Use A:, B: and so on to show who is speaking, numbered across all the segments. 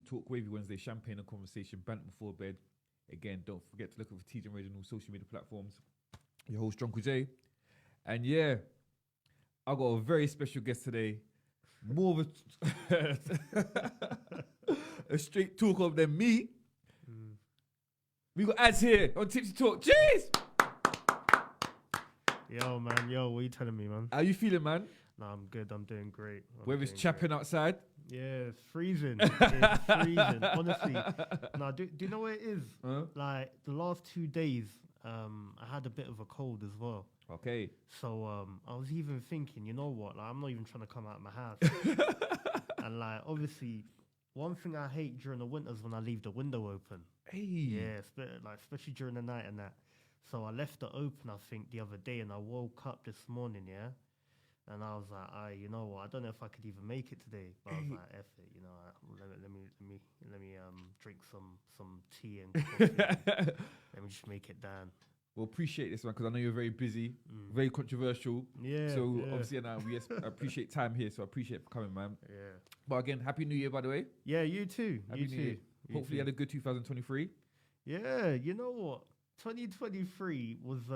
A: Talk Wavy Wednesday, champagne and conversation, banter before bed. Again, don't forget to look up for TJ Radio on all social media platforms. Your host, Drunk with Jay. And yeah, I got a very special guest today. More of a straight talker than me. We got ads here on Tipsy Talk. Jeez!
B: Yo, man. Yo, what are you telling me, man?
A: How you feeling, man?
B: Nah, I'm good. I'm doing great.
A: Weather's chapping outside.
B: Yeah, it's freezing. It's freezing. Honestly. Nah, do you know what it is? Like, the last 2 days, I had a bit of a cold as well.
A: Okay.
B: So, I was even thinking, you know what? Like, I'm not even trying to come out of my house. And, like, obviously, one thing I hate during the winters when I leave the window open.
A: Hey.
B: Yeah, especially during the night and that. So I left it open, I think, the other day, and I woke up this morning, yeah, and I was like, you know what? I don't know if I could even make it today, but I was like, F it, you know, let me drink some tea and coffee. Let me just make it down.
A: Well, appreciate this one because I know you're very busy, very controversial.
B: Yeah.
A: So obviously, now we appreciate time here. So I appreciate it for coming, man.
B: Yeah.
A: But again, Happy New Year, by the way.
B: Yeah, you too.
A: Happy New Year. Hopefully, you had a good 2023.
B: Yeah, you know what? 2023 was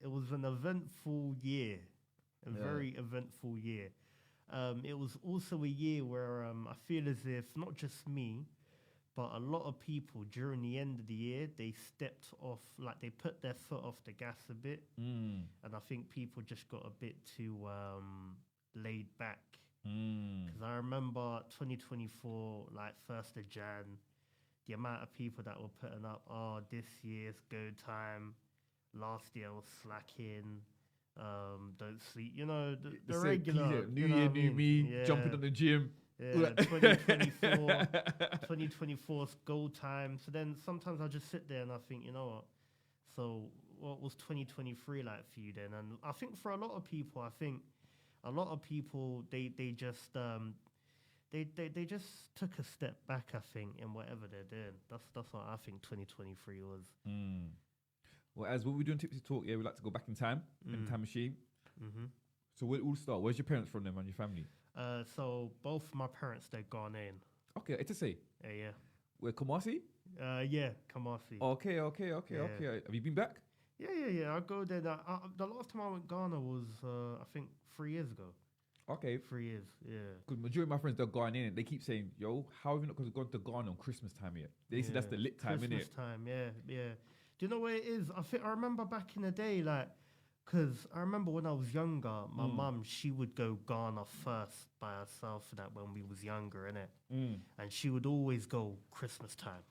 B: it was an eventful year, very eventful year. It was also a year where I feel as if not just me, but a lot of people during the end of the year they stepped off, like they put their foot off the gas a bit, and I think people just got a bit too laid back. Because I remember 2024, like 1st of Jan. The amount of people that were putting up, this year's go time. Last year was slacking. Don't sleep. You know, the regular.
A: New year, new me, jumping on the gym.
B: Yeah, 2024, 2024's goal time. So then sometimes I just sit there and I think, you know what? So what was 2023 like for you then? And I think for a lot of people, they just They just took a step back, I think, in whatever they're doing. That's what I think 2023 was.
A: Well, as what we do in Tipsy Talk, we like to go back in time, in the time machine. So we'll all start. Where's your parents from then and your family?
B: So both my parents, they're Ghanaian.
A: Okay, it's to say.
B: Yeah.
A: Where, Kumasi?
B: Yeah, Kumasi.
A: Okay. Have you been back?
B: Yeah. I go there. The last time I went Ghana was, I think, 3 years ago.
A: Okay.
B: 3 years, yeah.
A: Because majority of my friends, they're Ghanaian. They keep saying, yo, how have you not gone to Ghana on Christmas time yet? They say that's the lit time, innit?
B: Christmas time, yeah. Do you know what it is? I remember back in the day, like, because I remember when I was younger, my mum, she would go Ghana first by herself for that when we was younger, innit? And she would always go Christmas time.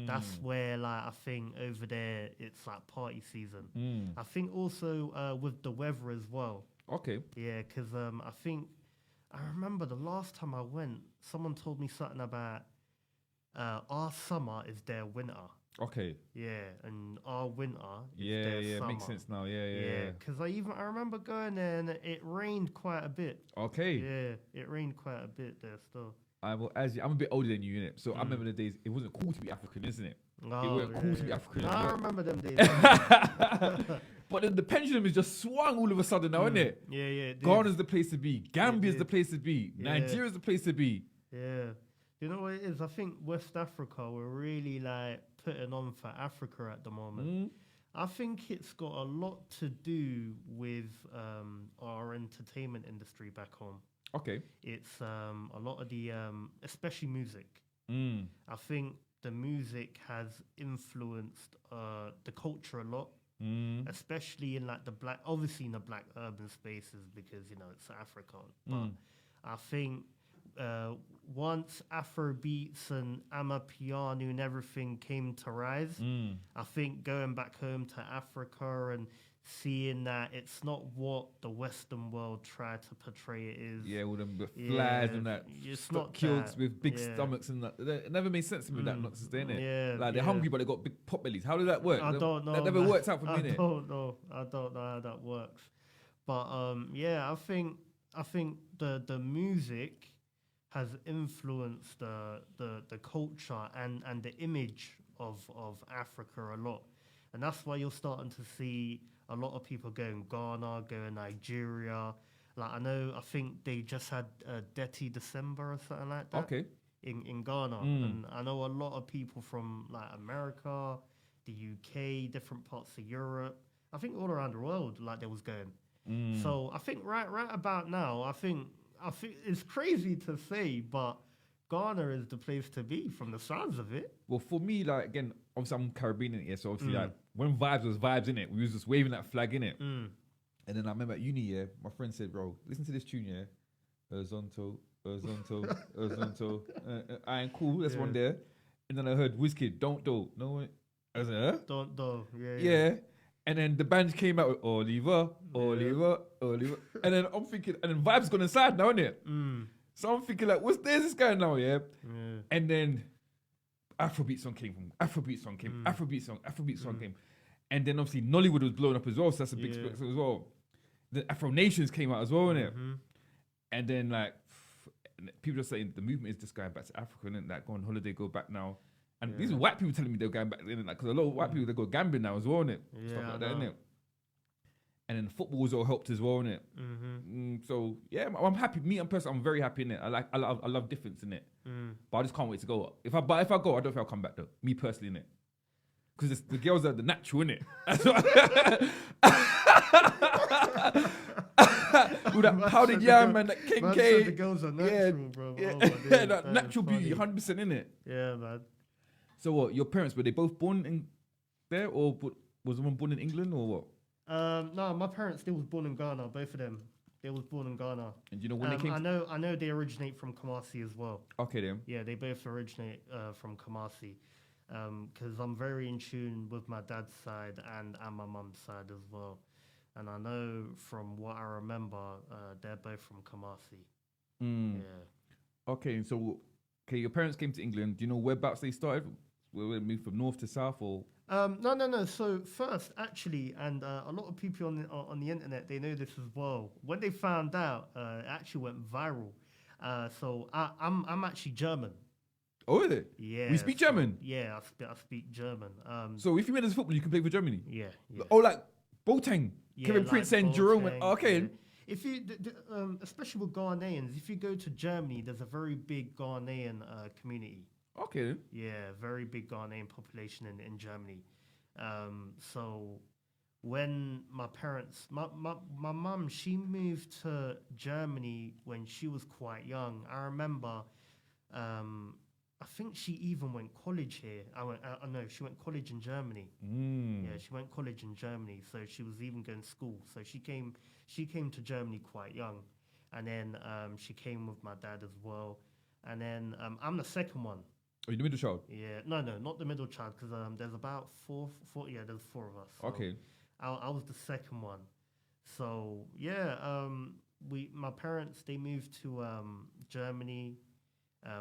B: That's where, like, I think over there, it's like party season. I think also with the weather as well.
A: Okay.
B: Yeah, because I remember the last time I went, someone told me something about our summer is their winter.
A: Okay.
B: Yeah, and our winter is their summer.
A: Makes sense now. Yeah.
B: Because I remember going there and it rained quite a bit.
A: Okay.
B: Yeah, it rained quite a bit there still.
A: I'm a bit older than you, innit? So I remember the days, it wasn't cool to be African, isn't it? It wasn't cool to be African.
B: I remember them days.
A: But then the pendulum is just swung all of a sudden now, isn't it?
B: Yeah.
A: Ghana's the place to be. Gambia's the place to be. Nigeria's the place to be.
B: Yeah. You know what it is? I think West Africa, we're really like putting on for Africa at the moment. I think it's got a lot to do with our entertainment industry back home.
A: Okay.
B: It's a lot of the, especially music. I think the music has influenced the culture a lot. Especially in like obviously in the black urban spaces because, you know, it's Africa. But I think once Afrobeats and Amapiano and everything came to rise, I think going back home to Africa and seeing that it's not what the Western world tried to portray it is.
A: Yeah, all them flares and that.
B: It's not
A: kilts with big stomachs and that. It never made sense to me that nonsense, innit?
B: Yeah.
A: Like they're hungry but they got big pot bellies. How does that work?
B: I don't know.
A: That never worked out for me, innit?
B: I don't know how that works. But I think the music has influenced the culture and the image of Africa a lot. And that's why you're starting to see a lot of people going Ghana, going Nigeria. Like I think they just had Dirty December or something like that.
A: Okay.
B: in Ghana, and I know a lot of people from like America, the UK, different parts of Europe. I think all around the world, like they was going. So I think right about now, I think it's crazy to say, but Ghana is the place to be from the sounds of it.
A: Well, for me, like again, obviously I'm Caribbean in it, so obviously like when vibes was vibes in it, we was just waving that flag in it. And then I remember at uni, my friend said, "Bro, listen to this tune, yeah, horizontal, I ain't cool. That's one there." And then I heard Wizkid, "Don't do." No one. I was like, "Huh?
B: Don't do."
A: Yeah. And then the band came out with Oliver. And then I'm thinking, and then vibes gone inside now, innit? So I'm thinking like, there's this guy now, yeah? And then Afrobeat song came. Afrobeat song came. And then obviously Nollywood was blowing up as well, so that's a big spectacle as well. The Afro Nations came out as well, innit? And then like, people are saying the movement is just going back to Africa, and like go on holiday, go back now. And these are white people telling me they're going back, innit? Like, because a lot of white people, they go gambling now as well, innit? Stuff like that, innit? And then football was all helped as well, innit? So yeah, I'm happy. Me, I'm very happy, innit? I love difference, innit? But I just can't wait to go. If I go, I don't think I'll come back though. Me personally, innit? Because the girls are the natural, innit? With that powdered yam and that King K.
B: The girls are natural, bro.
A: Yeah,
B: Oh,
A: that natural beauty, 100% innit?
B: Yeah, man.
A: So what? Your parents, were they both born in there, or was one born in England, or what?
B: No, my parents, they was born in Ghana, both of them. They was born in Ghana.
A: And you know when they came?
B: I know they originate from Kumasi as well.
A: Okay then.
B: Yeah, they both originate from Kumasi. Because I'm very in tune with my dad's side and my mum's side as well. And I know from what I remember, they're both from Kumasi. Yeah.
A: Okay, so your parents came to England. Do you know whereabouts they started? Where they moved from north to south, or?
B: No. So first, actually, and a lot of people on the internet, they know this as well. When they found out, it actually went viral. So I'm actually German.
A: Oh, is it?
B: Yeah.
A: We speak German?
B: Yeah, I speak German.
A: So if you went as football, you can play for Germany?
B: Yeah.
A: Oh, like Boateng, Kevin
B: like
A: Prince and Jerome.
B: Boateng,
A: Okay.
B: Yeah. If you, especially with Ghanaians, if you go to Germany, there's a very big Ghanaian community.
A: Okay.
B: Yeah, very big Ghanaian population in Germany. So when my parents, my mum, she moved to Germany when she was quite young. I remember, I think she even went college here. No, she went college in Germany. Yeah, she went college in Germany. So she was even going to school. So she came to Germany quite young. And then she came with my dad as well. And then I'm the second one.
A: Oh, you're the middle child?
B: Yeah, no, not the middle child, because there's about four. Yeah, there's four of us. So
A: Okay.
B: I was the second one. So yeah, my parents, they moved to Germany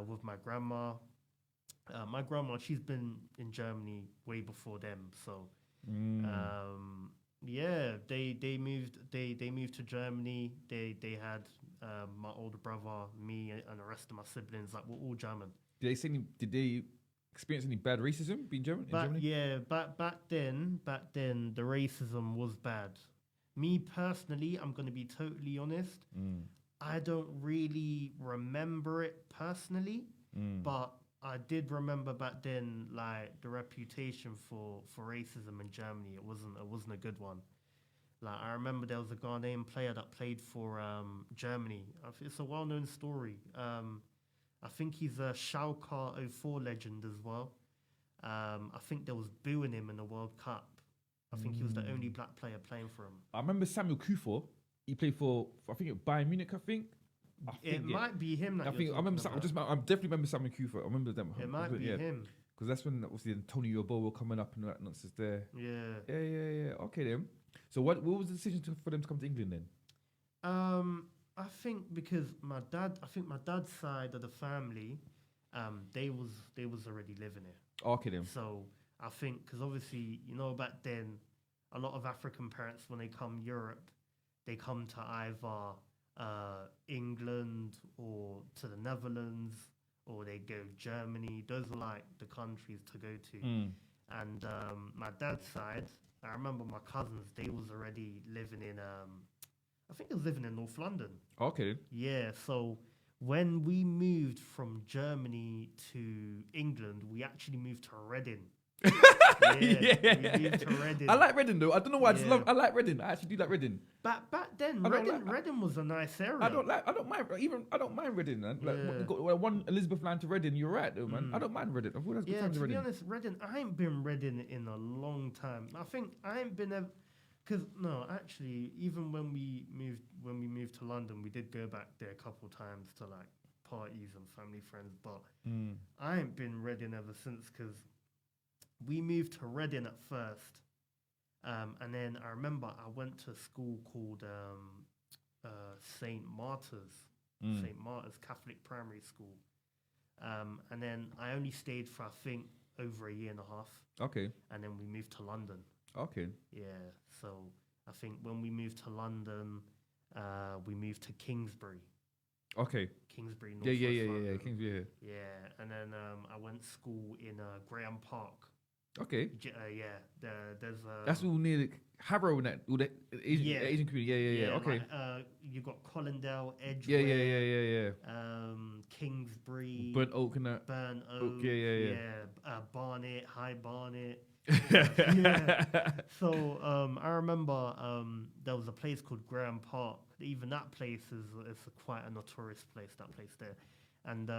B: with my grandma. My grandma, she's been in Germany way before them. So yeah, they moved to Germany. They had my older brother, me, and the rest of my siblings. Like, we're all German.
A: Did they experience any bad racism being German in Germany?
B: Yeah, back then, the racism was bad. Me personally, I'm going to be totally honest. I don't really remember it personally, but I did remember back then, like, the reputation for racism in Germany. It wasn't a good one. Like, I remember there was a Ghanaian player that played for Germany. It's a well-known story. I think he's a Schalke 04 legend as well. I think there was booing him in the World Cup. I think he was the only black player playing for him.
A: I remember Samuel Kufor. He played for, I think, Bayern Munich, I think.
B: It might be him.
A: I definitely remember Samuel Kufor. I remember them.
B: It might be him.
A: Because that's when obviously Antonio Yeboah coming up and that nonsense there. Yeah. Okay then. So what was the decision for them to come to England then?
B: I think because my dad's side of the family, they was already living here.
A: Okay then.
B: So I think, because obviously, back then, a lot of African parents, when they come Europe, they come to either England or to the Netherlands, or they go Germany. Those are like the countries to go to. And my dad's side, I remember my cousins, they was already living in I think they was living in North London.
A: Okay.
B: Yeah, so when we moved from Germany to England, we actually moved to Reading.
A: Yeah.
B: We moved to Reading.
A: I like Reading though. I don't know why.
B: Yeah.
A: I like Reading. I actually do like Reading.
B: Back then,
A: I don't
B: Reading was a nice area.
A: I don't mind Reading, man. Like
B: Yeah.
A: you got one Elizabeth line to Reading, you're right though, man. I don't mind Reading. I thought that's good
B: Yeah,
A: times
B: to
A: in
B: be
A: Reading.
B: honest, Reading, I ain't been Reading in a long time. I think I ain't been because no, actually, even when we moved to London, we did go back there a couple times to like parties and family friends, but I ain't been Reading ever since because we moved to Reading at first, and then I remember I went to a school called St. Martyr's Catholic Primary School, and then I only stayed for I think over a year and a half.
A: Okay.
B: And then we moved to London.
A: Okay.
B: Yeah, so I think when we moved to London, we moved to Kingsbury.
A: Okay.
B: Kingsbury, North
A: Yeah.
B: London.
A: Kingsbury.
B: Yeah, and then I went to school in Graham Park.
A: Okay.
B: There's
A: That's all near the Harrow and that, all the Asian community. Yeah. Okay.
B: Like, you got Collindale, Edgware.
A: Yeah.
B: Kingsbury,
A: Burnt Oak and that.
B: Burnt Oak. Barnet, High Barnet. Yeah. So I remember there was a place called Graham Park. Even that place is quite a notorious place. That place there. And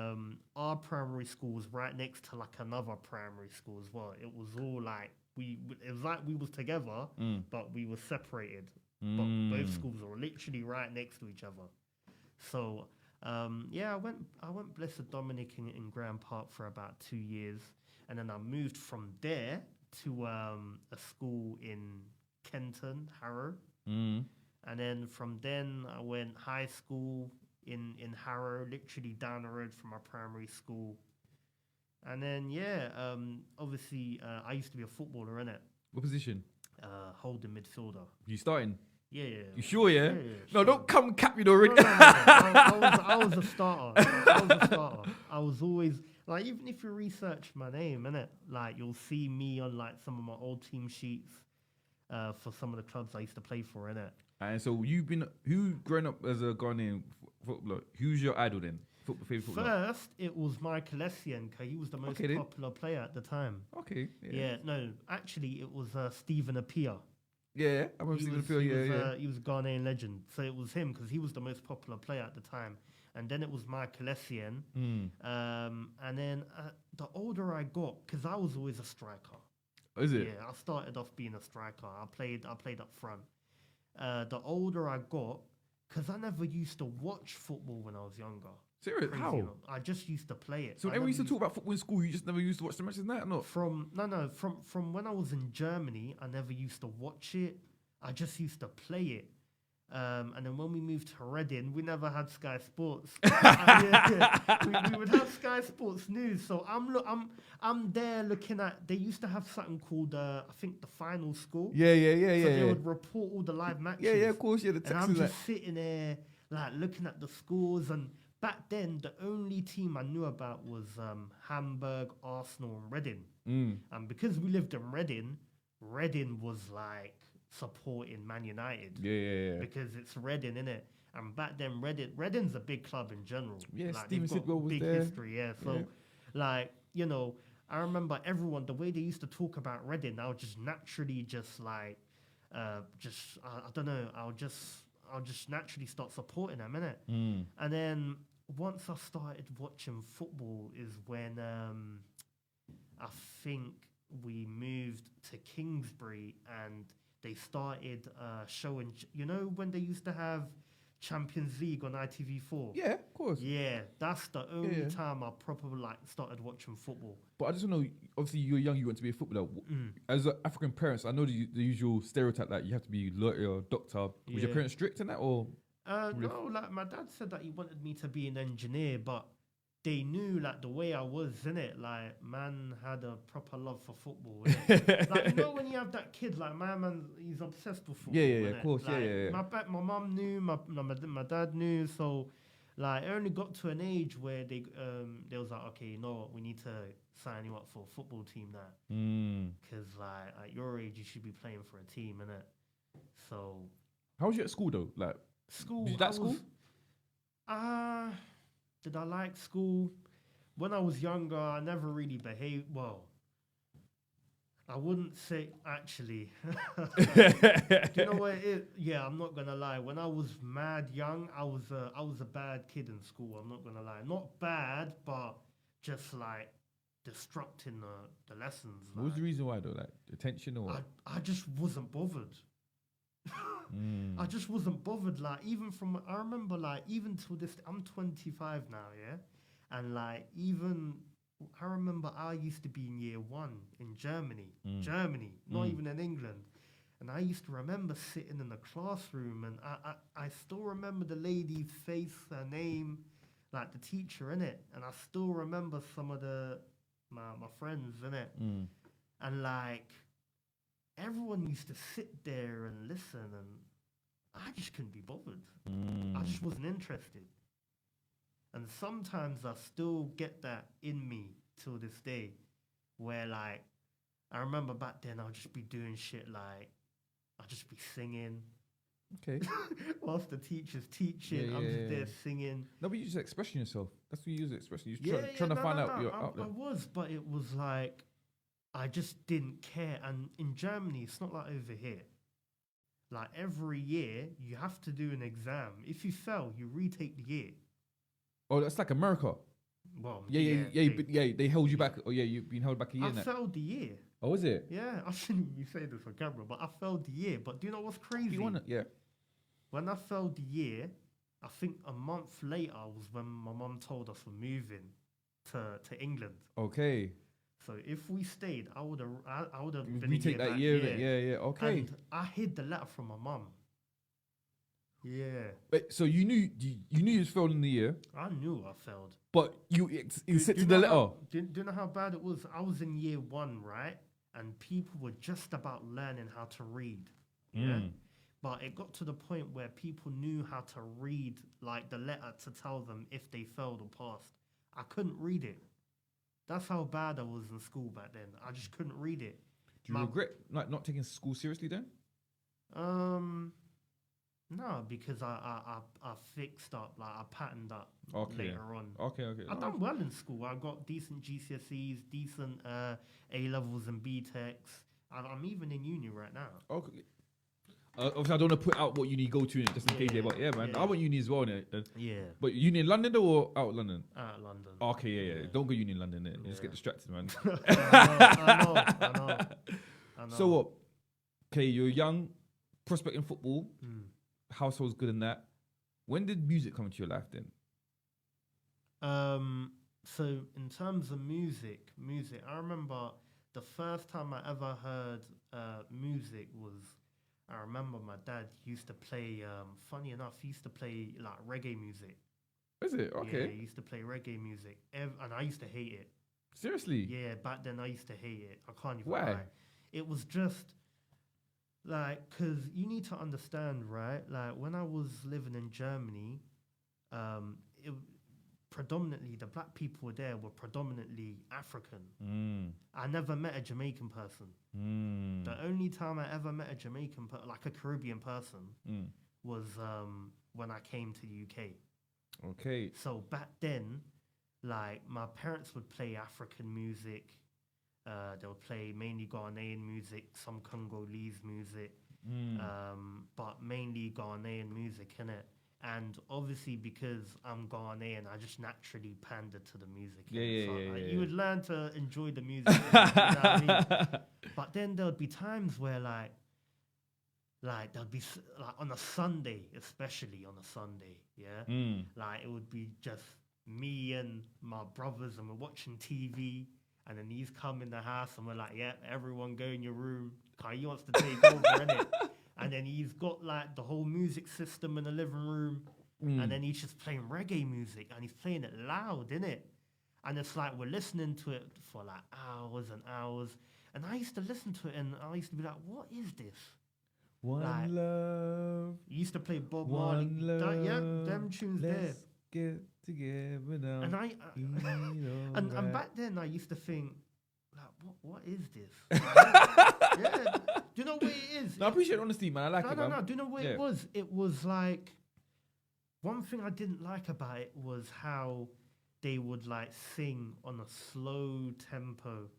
B: our primary school was right next to like another primary school as well. It was all like it was like we was together, but we were separated. But both schools were literally right next to each other. So I went Blessed Dominic in Graham Park for about 2 years, and then I moved from there to a school in Kenton, Harrow, and then from then I went high school in Harrow, literally down the road from my primary school. And then, obviously, I used to be a footballer, innit?
A: What position?
B: Holding midfielder.
A: You starting?
B: Yeah.
A: You sure, yeah?
B: Yeah,
A: No,
B: sure.
A: don't come cap me already.
B: No. I was a starter. I was always, like, even if you research my name, innit? Like, you'll see me on, like, some of my old team sheets for some of the clubs I used to play for, innit?
A: And so who growing up as a Ghanaian footballer, who's your idol then? Favorite footballer?
B: First, it was Michael Essien, because he was the most popular player at the time.
A: Okay.
B: Yeah, no, actually, it was Stephen Appiah.
A: Yeah, I remember Stephen Appiah,
B: He was a Ghanaian legend. So it was him, because he was the most popular player at the time. And then it was Michael Essien. And then the older I got, because I was always a striker.
A: Oh, is it?
B: Yeah, I started off being a striker. I played up front. The older I got, because I never used to watch football when I was younger.
A: Serious?
B: Crazy
A: How?
B: enough. I just used to play it.
A: So whenever we used to talk about football in school, you just never used to watch the matches and that, or not?
B: From when I was in Germany, I never used to watch it. I just used to play it. And then when we moved to Reading, we never had Sky Sports. We would have Sky Sports News. So I'm there looking at. They used to have something called I think the final score.
A: Yeah.
B: So they would report all the live matches.
A: Yeah, of course. Yeah, the
B: And
A: text
B: I'm
A: is
B: just sitting there like looking at the scores. And back then, the only team I knew about was Hamburg, Arsenal, and Reading. And because we lived in Reading, Reading was like supporting Man United.
A: Yeah.
B: Because it's Reading, innit? And back then, Reading's a big club in general.
A: Yeah,
B: like,
A: Steven
B: they've got
A: Sidwell was
B: big
A: there.
B: history, yeah. So, like, you know, I remember everyone, the way they used to talk about Reading, I would just naturally just like, I don't know, I'll just naturally start supporting them, innit? And then once I started watching football is when I think we moved to Kingsbury and they started showing, you know, when they used to have Champions League on ITV4.
A: Yeah, of course.
B: Yeah, that's the only time I properly like started watching football.
A: But I just want to know, obviously you're young, you want to be a footballer. As African parents, I know the usual stereotype that you have to be lawyer or doctor. Was your parents strict in that, or?
B: No, like my dad said that he wanted me to be an engineer, but they knew like the way I was, innit? Like, man had a proper love for football. Like, you know when you have that kid, like my man, he's obsessed with football.
A: Yeah, of course,
B: like,
A: yeah.
B: My mum knew, my dad knew, so like it only got to an age where they was like, okay, you know what, we need to sign you up for a football team now, because like at your age you should be playing for a team, innit? So
A: how was you at school though? Like
B: school,
A: did you like school?
B: did I like school? When I was younger, I never really behaved well. I wouldn't say actually. Do you know what it is? Yeah, I'm not gonna lie. When I was mad young, I was a bad kid in school. I'm not gonna lie. Not bad, but just like disrupting the lessons.
A: What was the reason why though? Like attention or what?
B: I just wasn't bothered. I just wasn't bothered. Like I remember like even till this, I'm 25 now, yeah, and like even I remember I used to be in year 1 in Germany, not even in England, and I used to remember sitting in the classroom, and I still remember the lady's face, her name, like the teacher in it, and I still remember some of my friends in it, and like. Everyone used to sit there and listen, and I just couldn't be bothered. I just wasn't interested. And sometimes I still get that in me till this day, where like, I remember back then I'll just be doing shit like, I'll just be singing.
A: Okay.
B: Whilst the teacher's teaching, I'm just there singing.
A: No, but you just expressing yourself. That's what you use expression. You're trying to find out your outlet.
B: I was, but it was like, I just didn't care. And in Germany, it's not like over here. Like every year, you have to do an exam. If you fail, you retake the year.
A: Oh, that's like America.
B: Well,
A: They held you back. Oh, yeah, you've been held back a year now.
B: I failed the year.
A: Oh, is it?
B: Yeah, I shouldn't even say this on camera, but I failed the year. But do you know what's crazy? When I failed the year, I think a month later was when my mum told us we're moving to England.
A: Okay.
B: So if we stayed, I would have been
A: retake that year. Yeah. Okay.
B: And I hid the letter from my mum. Yeah.
A: But so you knew you was failing the year.
B: I knew I failed.
A: But you accepted the letter.
B: Do you know how bad it was? I was in year 1, right? And people were just about learning how to read. Yeah. But it got to the point where people knew how to read like the letter to tell them if they failed or passed. I couldn't read it. That's how bad I was in school back then. I just couldn't read it.
A: Do you regret like not taking school seriously then?
B: No, because I fixed up, like I patterned up later on.
A: Okay.
B: I done well in school. I got decent GCSEs, decent A levels and B Techs. I'm even in uni right now.
A: Okay. Obviously, I don't want to put out what uni go to in it, just in case. But yeah, man, I went uni as well.
B: Yeah.
A: But uni in London or out of London?
B: Out of London.
A: Okay, yeah. Don't go uni in London. You just get distracted, man.
B: I know.
A: So what? Okay, you're young, prospect in football, household's good in that. When did music come into your life then?
B: So in terms of music, I remember the first time I ever heard music was. I remember my dad used to play, funny enough, he used to play like reggae music.
A: Is it? Okay.
B: Yeah, he used to play reggae music. And I used to hate it.
A: Seriously?
B: Yeah, back then I used to hate it. I can't even
A: lie.
B: It was just, like, because you need to understand, right? Like, when I was living in Germany, predominantly, the black people there were predominantly African. I never met a Jamaican person. The only time I ever met a Jamaican, like a Caribbean person, was when I came to the UK.
A: Okay.
B: So back then, like my parents would play African music. They would play mainly Ghanaian music, some Congolese music, but mainly Ghanaian music, innit? And obviously, because I'm Ghanaian, I just naturally pandered to the music. You would learn to enjoy the music. You know what I mean? But then there would be times where, like there'd be like on a Sunday, especially on a Sunday, like it would be just me and my brothers, and we're watching TV, and then he's come in the house, and we're like, yeah, everyone go in your room. He wants to take over, innit? And then he's got like the whole music system in the living room, and then he's just playing reggae music, and he's playing it loud, innit? And it's like we're listening to it for like hours and hours. And I used to listen to it, and I used to be like, "What is this?"
A: One love.
B: You used to play Bob Marley. Them tunes there.
A: Get together now.
B: And and back then I used to think, like, what is this? Yeah. Do you know what it is?
A: No, I appreciate honesty, man. I like it.
B: No. Do you know what it was? It was like one thing I didn't like about it was how they would like sing on a slow tempo,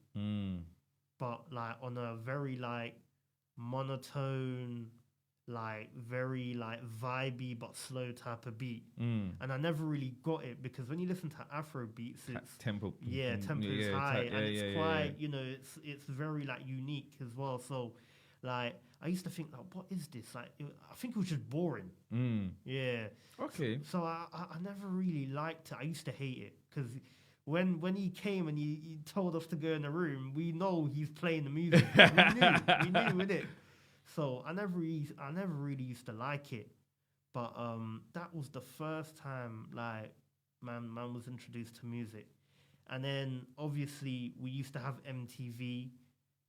B: but like on a very like monotone, like very like vibey but slow type of beat. And I never really got it because when you listen to Afro beats, it's
A: tempo.
B: tempo is high, and it's quite you know it's very like unique as well. So like I used to think like, what is this? Like I think it was just boring. Yeah.
A: Okay.
B: So I never really liked it. I used to hate it because when he came and he told us to go in the room, we know he's playing the music. we knew with it. So I never really used to like it. But that was the first time like man was introduced to music. And then obviously we used to have MTV.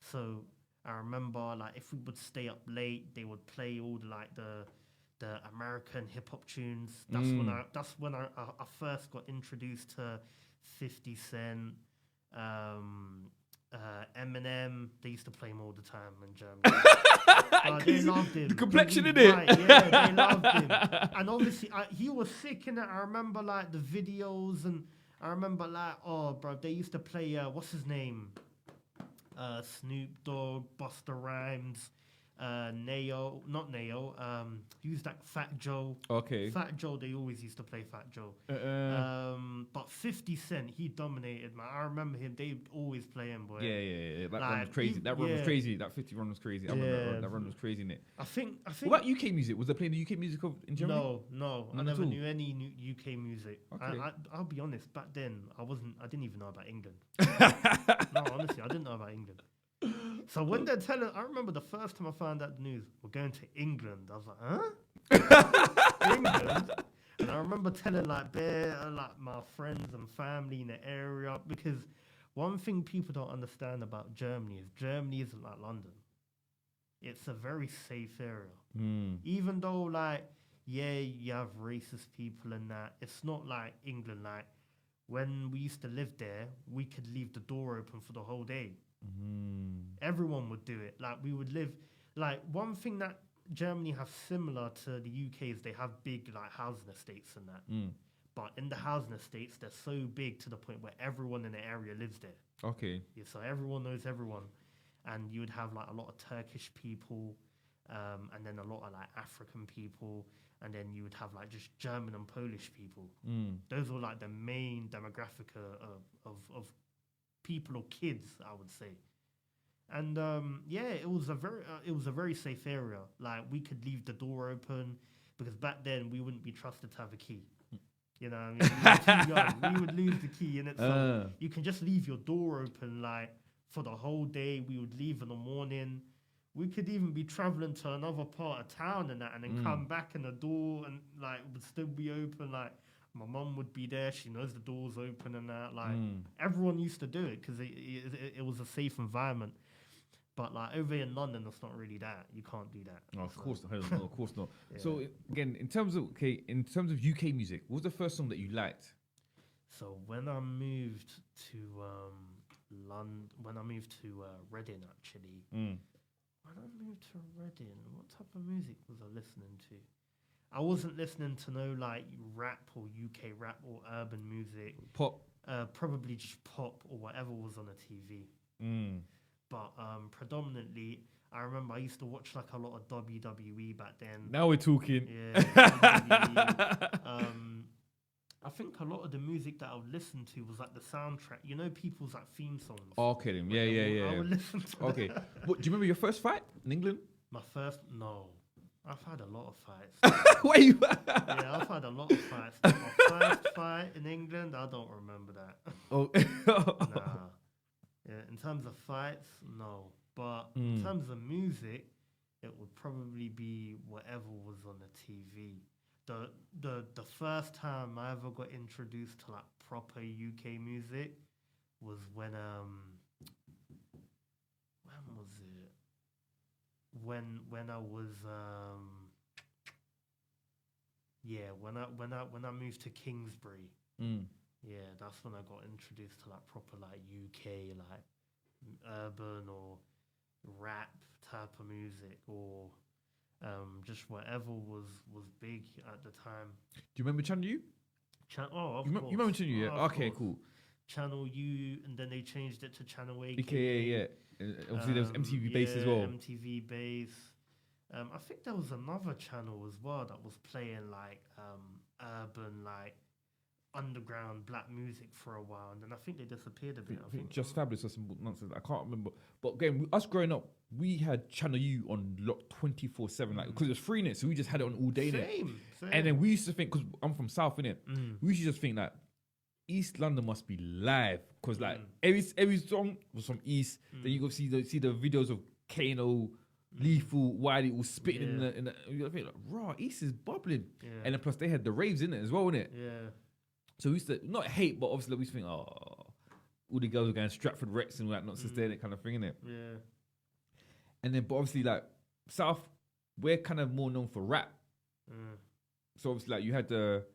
B: So I remember like if we would stay up late, they would play all the American hip hop tunes. That's when I first got introduced to 50 Cent, Eminem. They used to play him all the time in Germany. They loved him.
A: The complexion in it.
B: Right, yeah, they loved him. And obviously, he was sick in it. I remember like the videos, and I remember like, oh, bro, they used to play. What's his name? Snoop Dogg, Busta Rhymes, Neo, not Neo. Who's that? Fat Joe.
A: Okay.
B: Fat Joe. They always used to play Fat Joe. But 50 Cent, he dominated, man. I remember him. They always play him, boy.
A: Yeah. That run was crazy. That run was crazy. That 50 run was crazy. I remember that run was crazy, innit?
B: I think.
A: What about UK music? Was they playing the UK music in Germany?
B: No. I never knew any new UK music. Okay. I'll be honest. Back then, I didn't even know about England. No, honestly, I didn't know about England. So when they're telling, I remember the first time I found out the news, we're going to England. I was like, huh? England? And I remember telling like my friends and family in the area, because one thing people don't understand about Germany isn't like London. It's a very safe area. Even though like, you have racist people and that, it's not like England. Like when we used to live there, we could leave the door open for the whole day. Everyone would do it. Like we would live, like one thing that Germany have similar to the UK is they have big like housing estates and that. But in the housing estates, they're so big to the point where everyone in the area lives there.
A: Okay.
B: Yeah, so everyone knows everyone. And you would have like a lot of Turkish people, and then a lot of like African people, and then you would have like just German and Polish people. Those were like the main demographic of people or kids, I would say. And it was a very safe area. Like we could leave the door open because back then we wouldn't be trusted to have a key. You know, what I mean, we were too young. We would lose the key, and so you can just leave your door open like for the whole day. We would leave in the morning. We could even be traveling to another part of town and that, and then come back, and the door and like would still be open. Like my mum would be there. She knows the door's open and that. Like everyone used to do it because it was a safe environment. But like over in London, it's not really that. You can't do that.
A: No, of course not. No, of course not. Yeah. So again, in terms of UK music, what was the first song that you liked?
B: So when I moved to London, when I moved to Reading, actually, when I moved to Reading, what type of music was I listening to? I wasn't listening to no like rap or UK rap or urban music.
A: Pop.
B: Probably just pop or whatever was on the TV. But predominantly, I remember I used to watch like a lot of WWE back then.
A: Now we're talking.
B: Yeah. WWE. I think a lot of the music that I would listen to was like the soundtrack. You know, people's like theme songs.
A: Okay, then. Yeah.
B: I would listen to
A: Okay. What, do you remember your first fight in England?
B: My first? No. I've had a lot of fights.
A: Where you?
B: Yeah, I've had a lot of fights. My first fight in England, I don't remember that.
A: Oh.
B: Nah. Yeah, in terms of fights, no. But in terms of music, it would probably be whatever was on the TV. The first time I ever got introduced to like proper UK music was when was it? When I was when I moved to Kingsbury. Yeah, that's when I got introduced to like proper like UK like urban or rap type of music, or just whatever was big at the time.
A: Do you remember Channel U?
B: Of
A: You
B: course.
A: remember Channel U? Yeah.
B: Of
A: Okay,
B: course.
A: cool.
B: Channel U, and then they changed it to Channel AKA.
A: AKA, yeah. Obviously, there was MTV Base as well.
B: MTV Base. I think there was another channel as well that was playing like urban, like underground black music for a while, and then I think they disappeared a bit. I think
A: Just Fabulous or some nonsense. I can't remember. But again, us growing up, we had Channel U on lock 24/7, like because it was free in it, so we just had it on all day.
B: Same.
A: And then we used to think, because I'm from South in it, we used to just think that East London must be live because like every song was from East. Then you go see the videos of Kano, Lethal, Wiley all spitting in the you think like, raw, East is bubbling.
B: Yeah.
A: And then plus they had the raves in it as well, innit?
B: Yeah.
A: So we used to not hate, but obviously we used to think, all the girls are going Stratford Rex and all that nonsense there, that kind of thing, innit?
B: Yeah.
A: And then, but obviously, like South, we're kind of more known for rap. So obviously, like you had the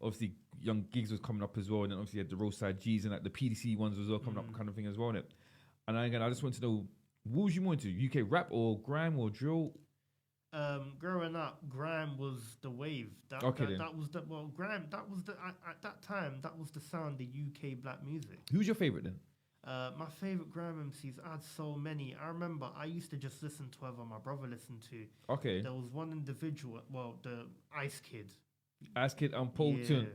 A: obviously Young Gigs was coming up as well, and then obviously you had the Roadside G's and like the PDC ones as well coming up, kind of thing as well, innit? And again, I just want to know, what was you more into, UK rap or grime or drill?
B: Growing up, grime was the wave. That was the grime. That was the at that time. That was the sound of UK black music.
A: Who's your favorite then?
B: My favorite grime MCs. I had so many. I remember I used to just listen to whatever my brother listened to.
A: Okay.
B: There was one individual. Well, the Ice Kid.
A: Ice Kid and Polton.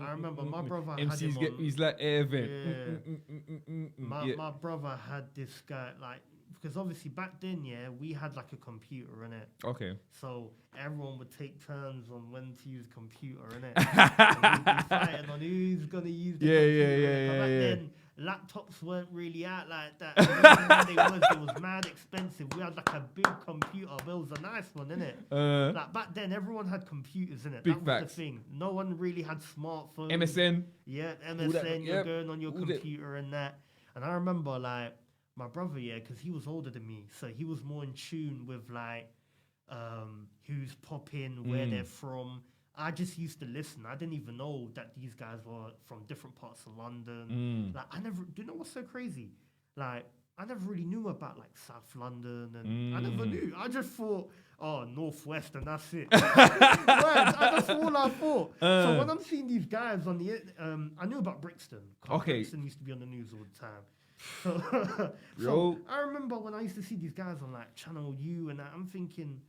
B: I remember my brother
A: MCs
B: had him
A: get
B: on,
A: he's like Evan.
B: My brother had this guy like. Because obviously back then, we had like a computer in it.
A: Okay.
B: So everyone would take turns on when to use computer in it. And we'd be fighting on who's gonna use the computer. Back then, laptops weren't really out like that. It was mad expensive. We had like a big computer, but it was a nice one, innit? Like back then, everyone had computers in it. That was the thing. No one really had smartphones.
A: MSN.
B: Yeah, MSN. You're going on your computer and that. And I remember like. My brother, because he was older than me, so he was more in tune with like who's popping, where they're from. I just used to listen. I didn't even know that these guys were from different parts of London. Like I never. Do you know what's so crazy? Like I never really knew about like South London, and I never knew. I just thought, Northwest, and that's it. That's all I thought. So when I'm seeing these guys on the, I knew about Brixton. Brixton used to be on the news all the time. So I remember when I used to see these guys on like Channel U and that, I'm thinking,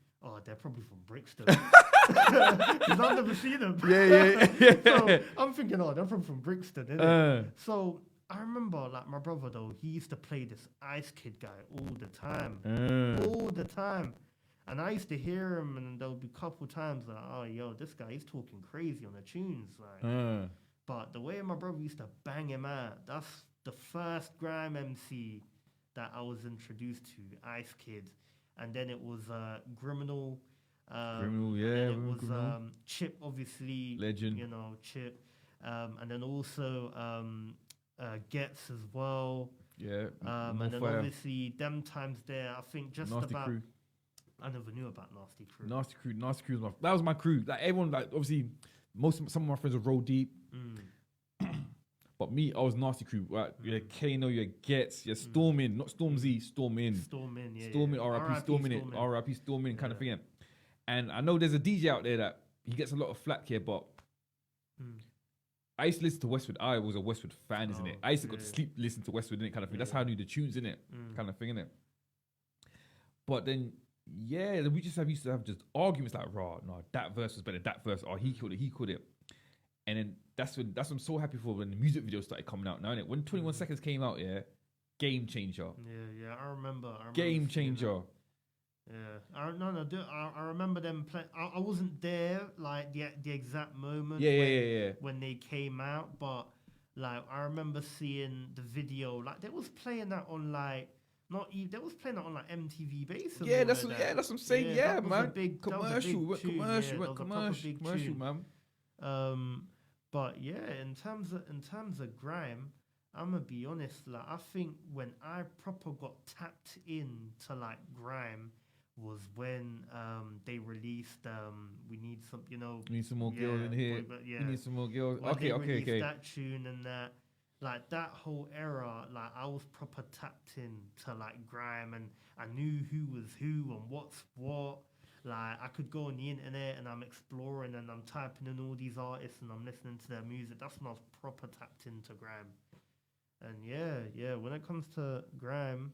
B: they're probably from Brixton. Because I've never seen them. So I'm thinking, they're probably from Brixton, innit? So I remember like my brother though, he used to play this Ice Kid guy all the time. All the time. And I used to hear him and there would be a couple times like, this guy, he's talking crazy on the tunes. Like. But the way my brother used to bang him out, that's the first grime MC that I was introduced to, Ice Kid. And then it was Criminal. It was Chip, obviously.
A: Legend.
B: You know, Chip. And then also Gets as well.
A: Yeah.
B: And then obviously, them times there, I think just
A: Nasty
B: about...
A: Crew.
B: I never knew about Nasty Crew.
A: Nasty Crew. That was my crew. Like everyone, like obviously, some of my friends were Roll Deep. But me, I was Nasty Crew. Right? You had Kano, you had Gets, you had Stormin, not Stormzy, Stormin. Stormin, R.I.P. Stormin, R.I.P. Stormin, kind of thing. And I know there's a DJ out there that he gets a lot of flack here, but I used to listen to Westwood. I was a Westwood fan, isn't it? I used to go to sleep, listen to Westwood, innit, kind of thing. That's how I knew the tunes, innit, kind of thing, innit. But then, we just used to have just arguments like, that verse was better, that verse, he killed it. And then that's what I'm so happy for when the music videos started coming out now, innit? When 21 Seconds came out, game changer.
B: Yeah, I remember
A: game changer.
B: I remember them playing. I wasn't there, like, the exact moment when they came out, but, like, I remember seeing the video. Like, they was playing that on, like, they was playing it on, like, MTV Base.
A: That's what I'm saying. Yeah, man.
B: Big
A: commercial, man.
B: But yeah, in terms of grime, I'm gonna be honest. Like, I think when I proper got tapped into like grime was when they released We Need Some,
A: We Need Some More Girls in Here. We Need Some More Girls. Okay.
B: That tune and that, like that whole era, like I was proper tapped into like grime and I knew who was who and what's what. Like I could go on the internet and I'm exploring and I'm typing in all these artists and I'm listening to their music. That's when I was proper tapped into grime. And yeah, when it comes to grime,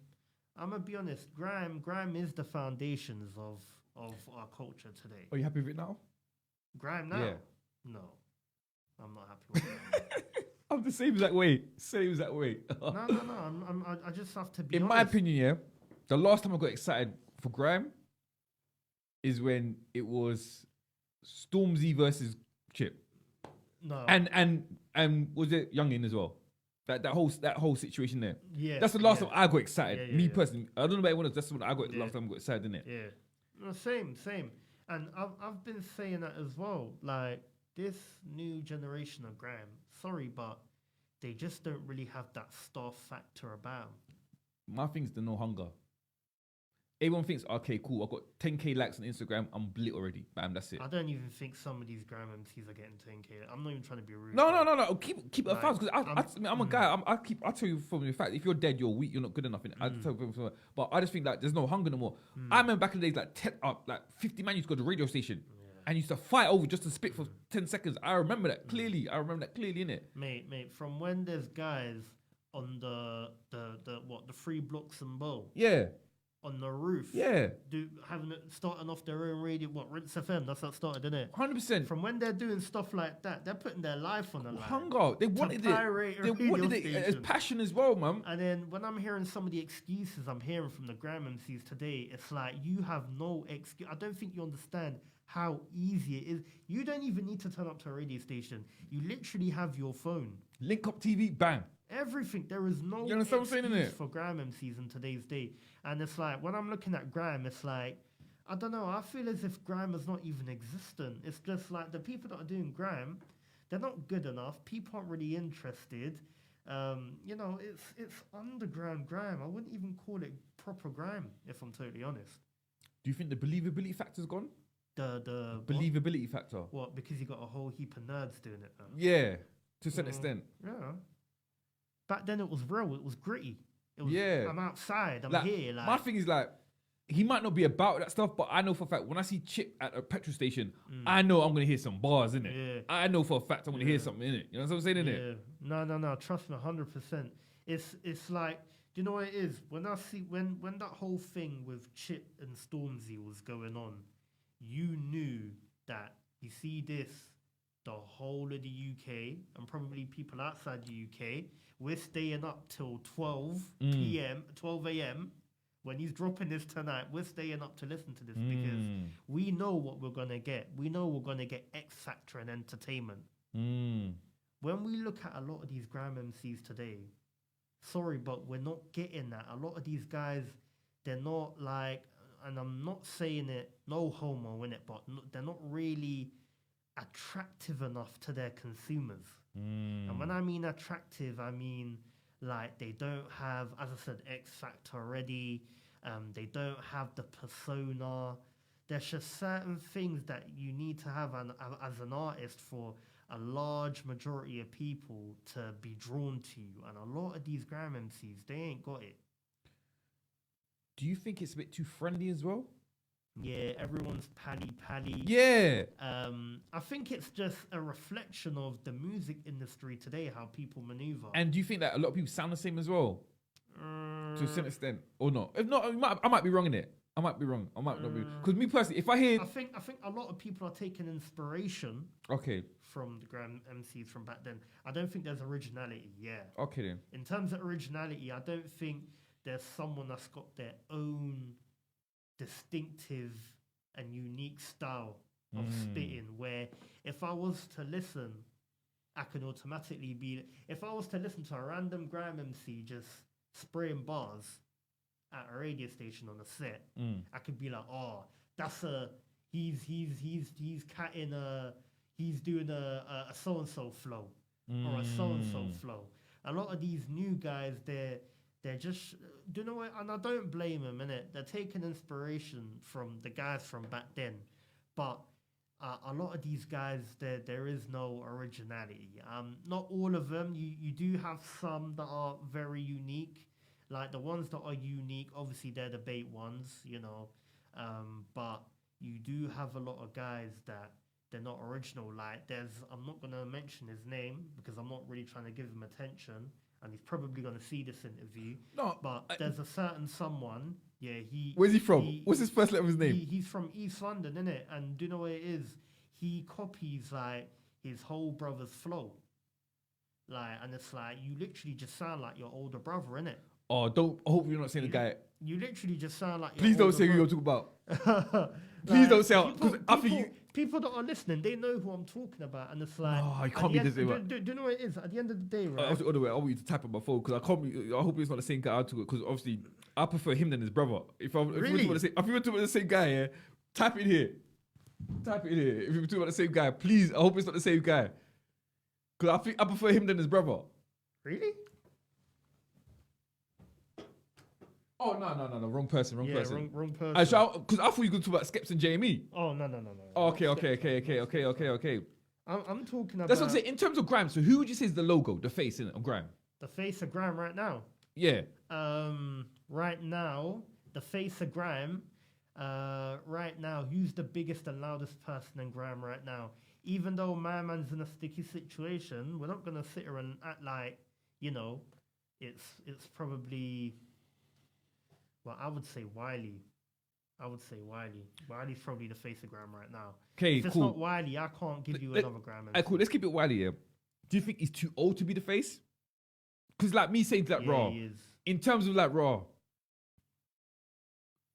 B: I'm gonna be honest, grime is the foundations of our culture today.
A: Are you happy with it now?
B: Grime now?
A: Yeah.
B: No. I'm not happy with it.
A: I'm the same exact way. Same exact way.
B: No. I just have to be
A: In
B: honest.
A: my opinion, yeah, the last time I got excited for grime is when it was Stormzy versus Chip.
B: No.
A: And was it Youngin as well? That whole situation there.
B: Yeah.
A: That's the last time I got excited.
B: Yeah,
A: Me personally, I don't know about everyone else. That's when I got
B: Yeah.
A: last time I got excited, innit?
B: Yeah. No, same. And I've been saying that as well. Like this new generation of grime, sorry, but they just don't really have that star factor about 'em.
A: My thing's the no hunger. Everyone thinks, okay, cool. I got 10k likes on Instagram. I'm lit already. Bam, that's it.
B: I don't even think some of these grime MCs are getting 10k. I'm not even trying to be rude.
A: No. Keep it
B: Like,
A: a thousand because I'm a guy. I tell you from the fact, if you're dead, you're weak. You're not good enough. I tell you from, but I just think that there's no hunger no more. I remember back in the days, like 50 man used to go to the radio station and used to fight over just to spit for 10 seconds. I remember that clearly. Innit?
B: Mate, from when there's guys on the 3 blocks and bow
A: Yeah.
B: on the roof,
A: Yeah.
B: starting off their own radio, Rinse FM, that's how it started, isn't it?
A: 100%.
B: From when they're doing stuff like that, they're putting their life on the line.
A: Hunger. They wanted it. They wanted it as passion as well, man.
B: And then when I'm hearing some of the excuses I'm hearing from the grime MCs today, it's like you have no excuse. I don't think you understand how easy it is. You don't even need to turn up to a radio station. You literally have your phone.
A: Link up TV, bang.
B: Everything. There is no
A: You understand what I'm saying,
B: excuse
A: innit?
B: for grime MCs in today's day. And it's like, when I'm looking at grime, it's like, I don't know, I feel as if grime is not even existent. It's just like the people that are doing grime, they're not good enough. People aren't really interested. It's underground grime. I wouldn't even call it proper grime, if I'm totally honest.
A: Do you think the believability factor's gone?
B: The
A: Believability factor.
B: What? Because you got a whole heap of nerds doing it now.
A: Yeah, to a certain extent.
B: Yeah. Back then it was real. It was gritty. It was,
A: Yeah.
B: I'm outside. I'm
A: Like,
B: here. Like,
A: my thing is like, he might not be about that stuff, but I know for a fact when I see Chip at a petrol station, I know I'm gonna hear some bars, innit?
B: Yeah.
A: I know for a fact I'm gonna hear something in it. You know what I'm saying, innit?
B: Yeah. No. Trust me, 100%. It's like, do you know what it is? When I see when that whole thing with Chip and Stormzy was going on, you knew that you see this, the whole of the UK and probably people outside the UK, we're staying up till 12 p.m., 12 a.m. When he's dropping this tonight, we're staying up to listen to this because we know what we're going to get. We know we're going to get X Factor and entertainment. When we look at a lot of these grime MCs today, sorry, but we're not getting that. A lot of these guys, they're not like, and I'm not saying it, no homo in it, but they're not really attractive enough to their consumers. And when I mean attractive, I mean like they don't have, as I said, X Factor already. They don't have the persona. There's just certain things that you need to have as an artist for a large majority of people to be drawn to you. And a lot of these grime MCs, they ain't got it.
A: Do you think it's a bit too friendly as well?
B: Yeah, everyone's pally.
A: Yeah.
B: I think it's just a reflection of the music industry today, how people maneuver.
A: And do you think that a lot of people sound the same as well? To a certain extent, or not? If not, I might be wrong in it. I might be wrong. I might not be. Because me personally, if I hear,
B: I think a lot of people are taking inspiration.
A: Okay.
B: From the grime MCs from back then. I don't think there's originality. Yeah.
A: Okay then.
B: In terms of originality, I don't think there's someone that's got their own distinctive and unique style of spitting, where if I was to listen, I can automatically be, if I was to listen to a random grime MC just spraying bars at a radio station on a set, I could be like, oh, that's he's doing a so-and-so flow or a so-and-so flow. A lot of these new guys, they're just, do you know what? And I don't blame them, innit? They're taking inspiration from the guys from back then. But a lot of these guys, there is no originality. Not all of them. You do have some that are very unique. Like the ones that are unique, obviously they're the bait ones, you know. But you do have a lot of guys that they're not original. Like I'm not gonna mention his name because I'm not really trying to give him attention, and he's probably gonna see this interview.
A: No,
B: But there's a certain someone. Yeah,
A: where's he from? What's his first letter of his name?
B: He's from East London, innit? And do you know what it is? He copies like his whole brother's flow. Like, and it's like you literally just sound like your older brother, innit?
A: Oh, don't. I hope you're not saying the guy.
B: You literally just sound like.
A: Please don't say who you're talking about. Please don't say because I think
B: people that are listening, they know who I'm talking about, and it's like.
A: Oh, I can't be this.
B: Do you know what it is? At the end of the day, right?
A: I want you to tap on my phone because I can't. I hope it's not the same guy I took it because obviously I prefer him than his brother. If you were talking about the same guy, yeah, type it here. Type it here. If you're talking about the same guy, please. I hope it's not the same guy. Because I think I prefer him than his brother.
B: Really?
A: Oh no, wrong person.
B: Wrong person.
A: Because I thought you were going to talk about Skeps and JME.
B: Oh no.
A: Oh, okay.
B: I'm talking about.
A: That's what I'm saying. In terms of Grime, so who would you say is the logo, the face in it of Grime?
B: The face of Grime right now.
A: Yeah.
B: Right now, the face of Grime. Right now, who's the biggest and loudest person in Grime right now? Even though my man's in a sticky situation, we're not gonna sit here and act like, it's probably. Well, I would say Wiley. Wiley's probably the face of Grime right now.
A: Okay,
B: if it's not Wiley, I can't give you another Grime.
A: Cool. Let's keep it Wiley here. Do you think he's too old to be the face? Because like me saying that Raw,
B: he is.
A: In terms of like Raw,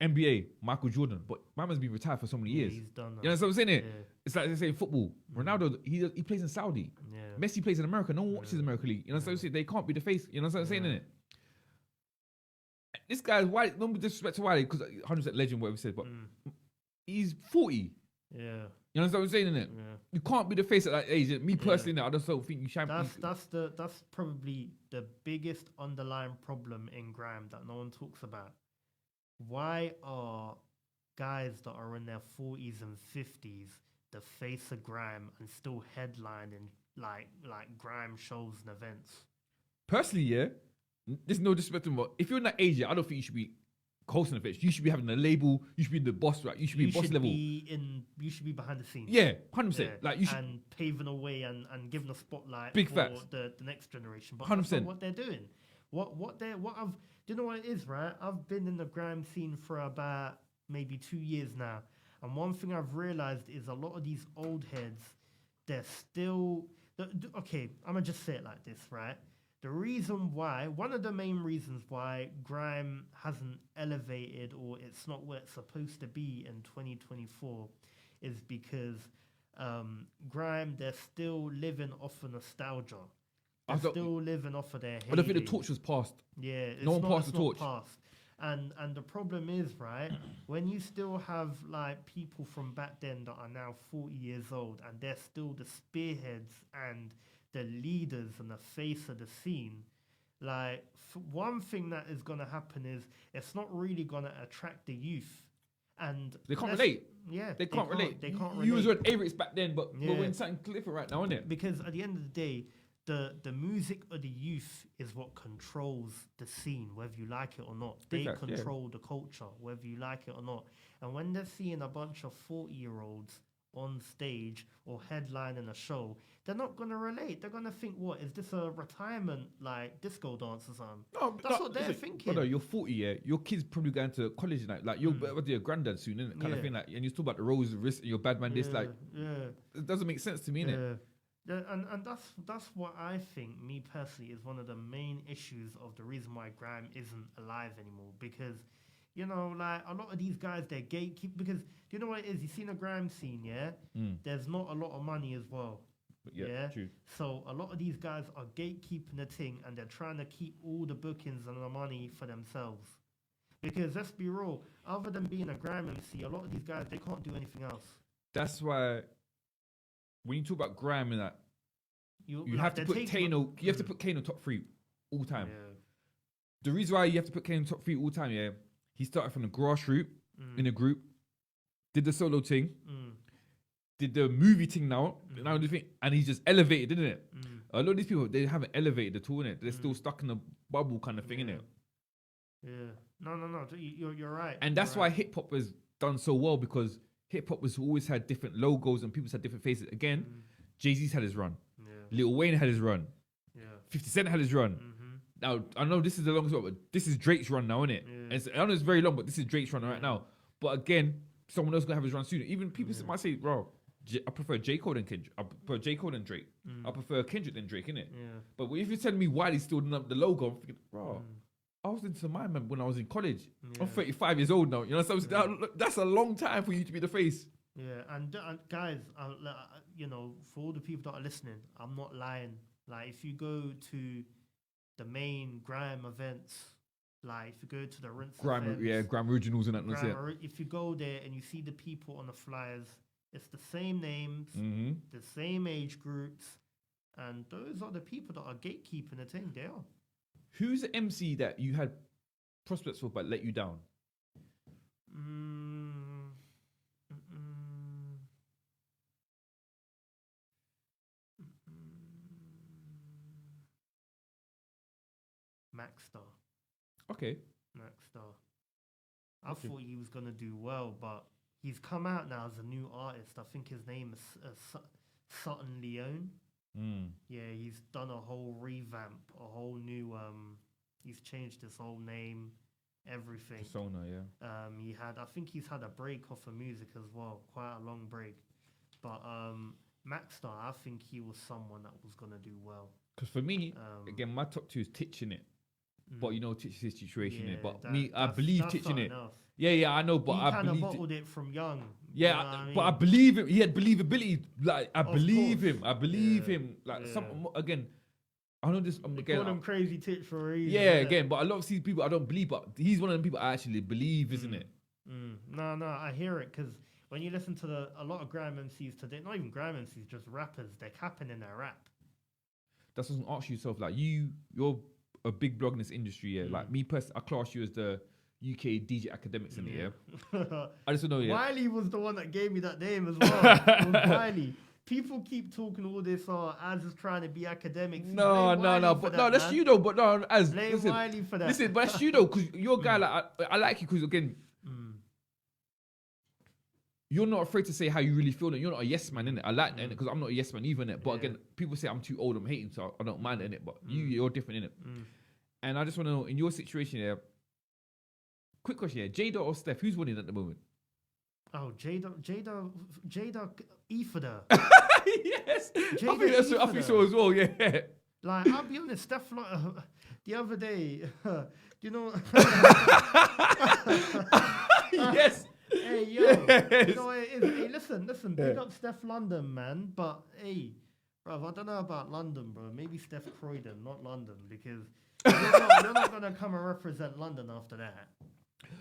A: NBA, Michael Jordan, but my man's been retired for so many years.
B: He's done that.
A: You know what I'm saying?
B: Yeah.
A: It's like they say in football. Ronaldo, he plays in Saudi.
B: Yeah.
A: Messi plays in America. No one watches America League. You know what I'm saying? They can't be the face. You know what I'm saying? Innit? This guy's Wiley. No disrespect to Wiley because 100% legend, whatever he said, but he's 40.
B: Yeah.
A: You know what I'm saying? Innit?
B: Yeah.
A: You can't be the face at that age. Me personally, I just don't think you should.
B: That's probably the biggest underlying problem in Grime that no one talks about. Why are guys that are in their 40s and 50s the face of Grime and still headlining like Grime shows and events?
A: Personally, yeah, there's no disrespect to him, but if you're in that age, yeah, I don't think you should be hosting events. You should be having a label. You should be in the boss, right? You should be boss level.
B: You should be behind the scenes.
A: Yeah, 100%. Like you should,
B: and paving a way and giving a spotlight
A: big
B: for
A: facts.
B: The next generation. But
A: 100%.
B: that's not what they're doing. Do you know what it is, right? I've been in the Grime scene for about maybe 2 years now. And one thing I've realized is a lot of these old heads, they're still... Okay, I'm going to just say it like this, right? The reason why, one of the main reasons why Grime hasn't elevated or it's not where it's supposed to be in 2024 is because Grime, they're still living off of nostalgia. They're still living off of their heyday.
A: I don't think the torch was passed.
B: Yeah,
A: no one passed the torch.
B: And the problem is, right, when you still have like people from back then that are now 40 years old and they're still the spearheads and the leaders and the face of the scene, like one thing that is going to happen is it's not really going to attract the youth. And
A: they can't relate.
B: Yeah,
A: they can't relate.
B: They can't relate.
A: You was on Averix back then, but we're in something different right now, isn't it?
B: Because at the end of the day, the music of the youth is what controls the scene, whether you like it or not. They control the culture, whether you like it or not. And when they're seeing a bunch of 40-year-olds on stage or headlining a show, they're not going to relate. They're going to think, what, is this a retirement, like, disco dance or something? No, that's what they're thinking.
A: No, you're 40, yeah. Your kid's probably going to college now. Like, you're about to be a granddad soon, innit? Kind of thing. Like, and you talk about the rose, the wrist, and your bad man this, like... Yeah. It doesn't make sense to me, innit?
B: And that's what I think, me personally, is one of the main issues of the reason why Grime isn't alive anymore. Because, you know, like a lot of these guys, they're gatekeep. Because do you know what it is? You've seen a Grime scene, yeah? There's not a lot of money as well. Yeah,
A: true.
B: So a lot of these guys are gatekeeping the thing, and they're trying to keep all the bookings and the money for themselves. Because let's be real, other than being a Grime MC, a lot of these guys, they can't do anything else.
A: That's why. When you talk about Grime and that, you have to put Kano. You have to put Kano top 3 all time. Yeah. The reason why you have to put Kano top 3 all time, yeah, he started from the grassroots in a group, did the solo thing, did the movie thing now the thing, and he's just elevated, didn't it? A lot of these people, they haven't elevated at all, innit? They're still stuck in the bubble kind of thing, innit?
B: Yeah. No. You're right.
A: And that's why hip hop has done so well, because hip hop was always had different logos and people's had different faces. Again, Jay-Z's had his run.
B: Yeah.
A: Lil Wayne had his run.
B: Yeah.
A: 50 Cent had his run. Now, I know this is the longest one, but this is Drake's run now, innit?
B: Yeah.
A: I know it's very long, but this is Drake's run right now. But again, someone else going to have his run sooner. Even people might say, bro, I prefer J. Cole than Kendrick. I prefer J. Cole than Drake. I prefer Kendrick than Drake, innit?
B: Yeah.
A: But if you're telling me why he's still doing up the logo, I'm thinking, bro, I was into my man when I was in college. I'm 35 years old now. You know, so that's a long time for you to be the face.
B: Yeah, and guys, you know, for all the people that are listening, I'm not lying. Like, if you go to the main grime events, like if you go to the rinse events,
A: grime originals and that.
B: If you go there and you see the people on the flyers, it's the same names, the same age groups, and those are the people that are gatekeeping the thing. They are.
A: Who's the MC that you had prospects for but let you down?
B: Maxstar.
A: Okay.
B: Maxstar. I thought he was going to do well, but he's come out now as a new artist. I think his name is Sutton Leone. Yeah, he's done a whole revamp, a whole new, he's changed his whole name, everything.
A: Persona, yeah.
B: I think he's had a break off of music as well, quite a long break. But Maxstar, I think he was someone that was going to do well.
A: Because for me, again, my top two is Titch in it. But you know, Titch's his situation in it. But I believe Titch in it.
B: Else.
A: Yeah, I know, but
B: he
A: I
B: kind of
A: believe
B: bottled it from young.
A: Yeah,
B: you know I mean?
A: but I believe him. He had believability. Like I believe
B: course.
A: him. I believe him. Like some again. I know this again.
B: Call him crazy Titch for a reason.
A: Yeah, again, but a lot of these people I don't believe, but he's one of them people I actually believe, isn't it?
B: No, I hear it because when you listen to a lot of grime MCs today, not even grime MCs, just rappers, they're capping in their rap.
A: That's what I'm asking yourself. Like you're a big blog in this industry, yeah. Like me personally, I class you as the UK DJ academics in the year. I just don't know. Yeah,
B: Wiley was the one that gave me that name as well. It was Wiley. People keep talking all this. Az is trying to be academics.
A: No, but no, that's you though. But no, Az.
B: Blame Wiley for that.
A: Listen, but that's you though, because you're a guy like I like you because again, you're not afraid to say how you really feel. And you're not a yes man in it. I like that because I'm not a yes man either in it. But again, people say I'm too old, I'm hating, so I don't mind in it. But you're different in it. And I just want to know in your situation here. Quick question here: Jada or Steph? Who's winning at the moment?
B: Oh, Jada, Ifada.
A: Yes,
B: Jada
A: I think so as well. Yeah.
B: Like, I'll be honest, Steph, the other day, you know.
A: Yes.
B: Hey, yo. Yes. You know what it is? Hey, listen. Big up Steph London, man. But, hey, bro, I don't know about London, bro. Maybe Steph Croydon, not London, because you're not going to come and represent London after that.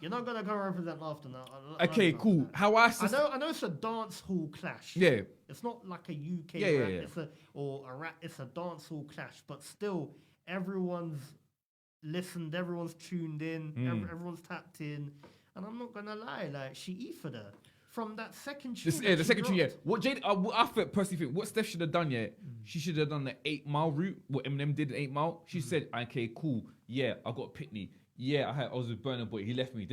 B: You're not gonna go represent London.
A: Okay, cool. How I
B: know it's a dance hall clash.
A: Yeah,
B: it's not like a UK rap.
A: Yeah.
B: It's a dance hall clash. But still, everyone's listened. Everyone's tuned in. Everyone's tapped in. And I'm not gonna lie, like she for her from that second tune.
A: The second tune. Yeah. What Jade? I personally think what Steph should have done. Yeah, she should have done the 8 Mile route. What Eminem did in 8 Mile. She said, "Okay, cool. Yeah, I got Pitney. Yeah, I was with Burna Boy. He left me.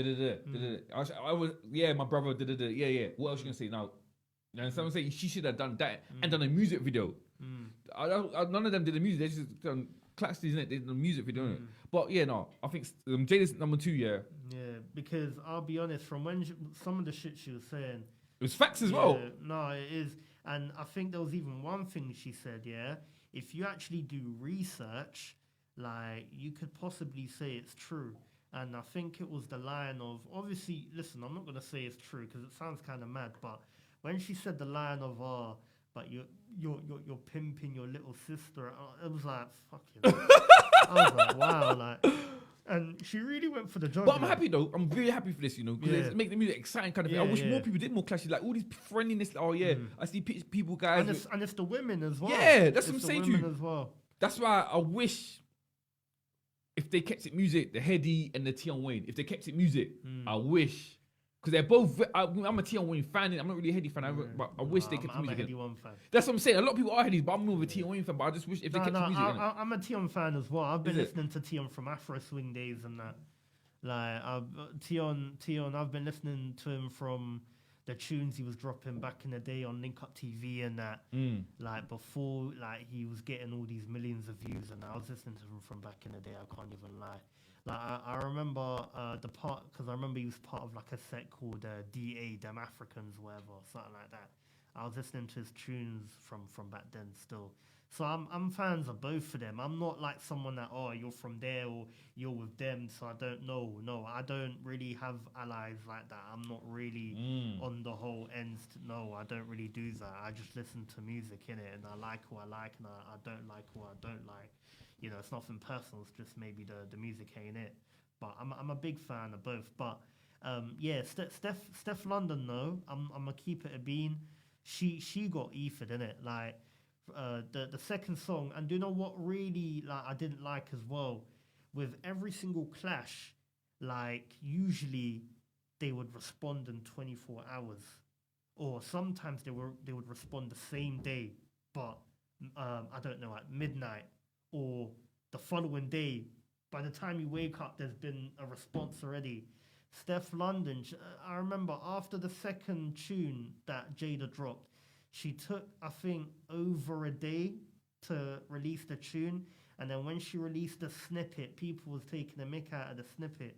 A: I was my brother. Yeah. What else you gonna say now? And someone say she should have done that and done a music video. None of them did the music. They just done classics, isn't it? They did the music video. But yeah, no, I think Jada's number 2. Yeah.
B: Yeah, because I'll be honest, from when some of the shit she was saying,
A: it was facts as well.
B: No, it is, and I think there was even one thing she said. Yeah, if you actually do research, like, you could possibly say it's true. And I think it was the line of, obviously, listen, I'm not going to say it's true because it sounds kind of mad, but when she said the line of, but you're pimping your little sister, it was like, fucking, I was like, wow, like, and she really went for the job.
A: But I'm happy though. I'm very happy for this, you know, because it makes the music exciting kind of thing. I wish more people did more clashes, like all these friendliness. I see people, guys.
B: And it's the women as well.
A: Yeah, that's what I'm saying to you.
B: As well.
A: That's why I wish, if they kept it music, the Heady and the Tion Wayne, if they kept it music, I wish. Because they're both, I'm a Tion Wayne fan, I'm not really a Heady fan, but I wish they kept it music.
B: I'm a Heady one fan.
A: That's what I'm saying. A lot of people are Headys, but I'm more of a Tion Wayne fan, but I just wish if they kept it music.
B: I'm a Tion fan as well. I've been listening to Tion from Afro Swing days and that. Like, Tion, I've been listening to him from the tunes he was dropping back in the day on Link Up TV and that. Like before, like he was getting all these millions of views, and I was listening to him from back in the day. I can't even lie. Like I remember the part, because I remember he was part of like a set called DA, Them Africans, whatever, something like that. I was listening to his tunes from back then still. So I'm fans of both of them. I'm not like someone that, oh, you're from there or you're with them, so I don't know. No, I don't really have allies like that. I'm not really on the whole ends. No, I don't really do that. I just listen to music in it, and I like who I like, and I don't like who I don't like. You know, it's nothing personal. It's just maybe the music ain't it. But I'm a big fan of both. But yeah, Steph London though, I'm gonna keep it a bean. She got Ethan in it, like the second song. And do you know what really like I didn't like as well? With every single clash, like usually they would respond in 24 hours, or sometimes they would respond the same day, but I don't know, at midnight or the following day. By the time you wake up, there's been a response already. Steph London, I remember after the second tune that Jada dropped, she took, I think, over a day to release the tune. And then when she released the snippet, people was taking a mick out of the snippet.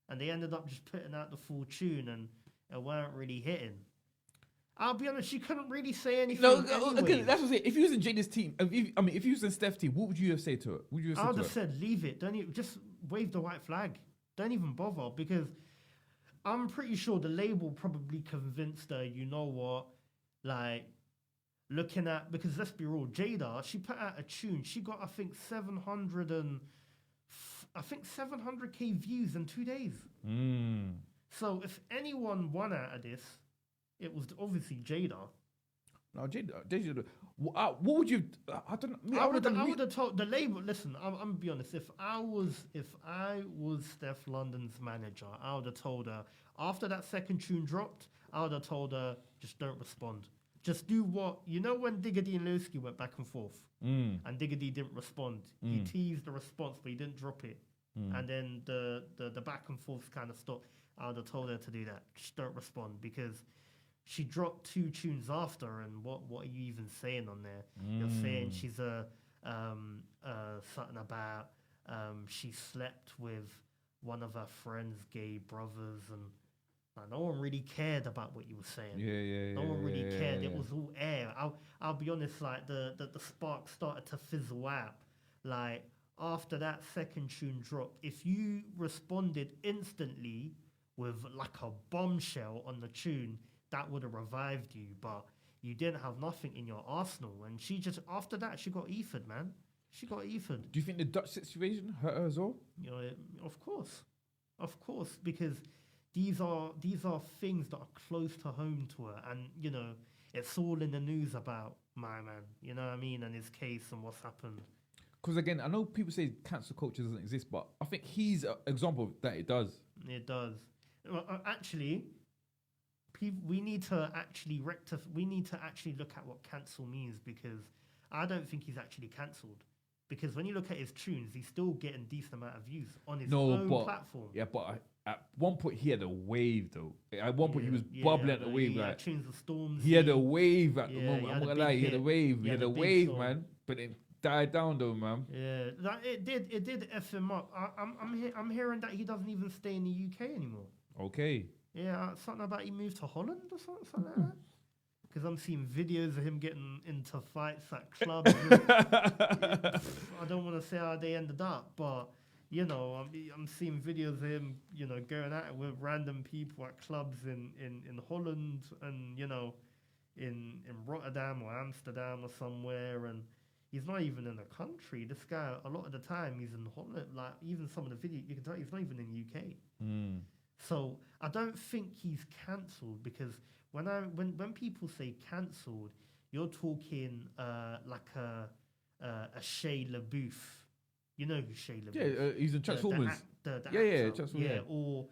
B: And they ended up just putting out the full tune, and it weren't really hitting. I'll be honest, she couldn't really say anything.
A: No, okay, that's what I'm saying. If you was in Jada's team, if you was in Steph's team, what would you have said to her?
B: I would have said, leave it. Don't even, just wave the white flag. Don't even bother, because I'm pretty sure the label probably convinced her, you know what, like, looking at, because let's be real, Jada, she put out a tune. She got, I think, 700K views in 2 days. So if anyone won out of this, it was obviously Jada.
A: No, Jada. What would you? I don't know.
B: I would have told the label. Listen, I'm gonna be honest. If I was Steph London's manager, I would have told her after that second tune dropped. I would have told her, just don't respond. Just do what you know. When Diggity and Lowski went back and forth, and Diggity didn't respond. He teased the response, but he didn't drop it. And then the back and forth kind of stopped. I would have told her to do that. Just don't respond, because she dropped 2 tunes after, and what are you even saying on there? You're saying she's something about she slept with one of her friend's gay brothers, and no one really cared about what you were saying. No one really cared. It was all air. I'll be honest, like the spark started to fizzle out. Like after that second tune dropped, if you responded instantly with like a bombshell on the tune, that would have revived you, but you didn't have nothing in your arsenal. And she just, after that, she got Ethan, man. She got Ethan.
A: Do you think the Dutch situation hurt her as well?
B: You know, of course, because these are things that are close to home to her, and you know, it's all in the news about my man. You know what I mean, and his case and what's happened.
A: Because again, I know people say cancel culture doesn't exist, but I think he's an example that it does.
B: It does. Well, actually. We need to actually we need to actually look at what cancel means, because I don't think he's actually cancelled. Because when you look at his tunes, he's still getting decent amount of views on his own platform.
A: Yeah, but at one point he had a wave though. At one point he was bubbling at the wave. Like
B: tunes of Storms.
A: He had a wave at the moment. I'm gonna lie, he had a wave.
B: He
A: had a wave, man. But it died down though, man.
B: Yeah, like it did f him up. I'm hearing that he doesn't even stay in the UK anymore.
A: Okay.
B: Yeah, something about he moved to Holland or something like that. Because I'm seeing videos of him getting into fights at clubs. I don't want to say how they ended up, but you know, I'm seeing videos of him, you know, going at it with random people at clubs in Holland, and you know, in Rotterdam or Amsterdam or somewhere, and he's not even in the country. This guy, a lot of the time, he's in Holland. Like even some of the videos, you can tell he's not even in the UK. So I don't think he's cancelled, because when people say cancelled, you're talking like a Shia LaBeouf. You know who Shia LaBeouf?
A: Yeah, he's in Transformers.
B: Transformers. Yeah, or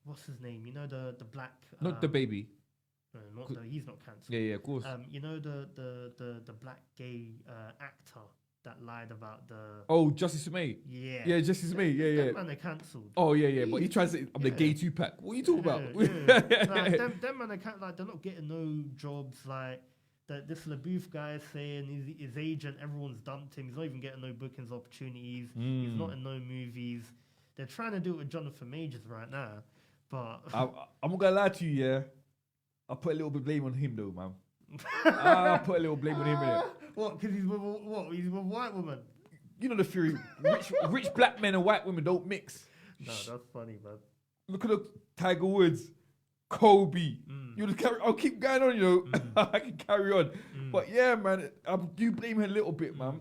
B: what's his name? You know the black.
A: Not the baby.
B: No, he's not cancelled.
A: Yeah, of course.
B: You know the black gay actor that lied about the.
A: Oh, Justice May. Yeah, Justice May. Yeah.
B: Them man are cancelled.
A: Oh yeah. But he tries to say I'm the gay Tupac. What are you talking about?
B: Like, them man are like they're not getting no jobs. Like this LaBouffe guy is saying his agent, everyone's dumped him. He's not even getting no bookings opportunities. He's not in no movies. They're trying to do it with Jonathan Majors right now, but
A: I'm not gonna lie to you. Yeah, I put a little bit of blame on him though, man. I put a little blame on him in it.
B: What? Because he's with what? He's with a white woman.
A: You know the theory: rich black men and white women don't mix.
B: No, that's funny, man.
A: Look at Tiger Woods, Kobe. You just carry. I'll keep going on. You know, I can carry on. But yeah, man, I do blame him a little bit, man.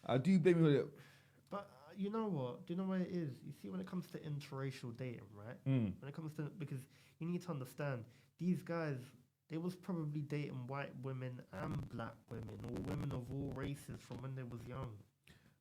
A: I do blame him a little.
B: But you know what? Do you know what it is? You see, when it comes to interracial dating, right? When it comes to, because you need to understand, these guys, they was probably dating white women and black women, or women of all races from when they was young.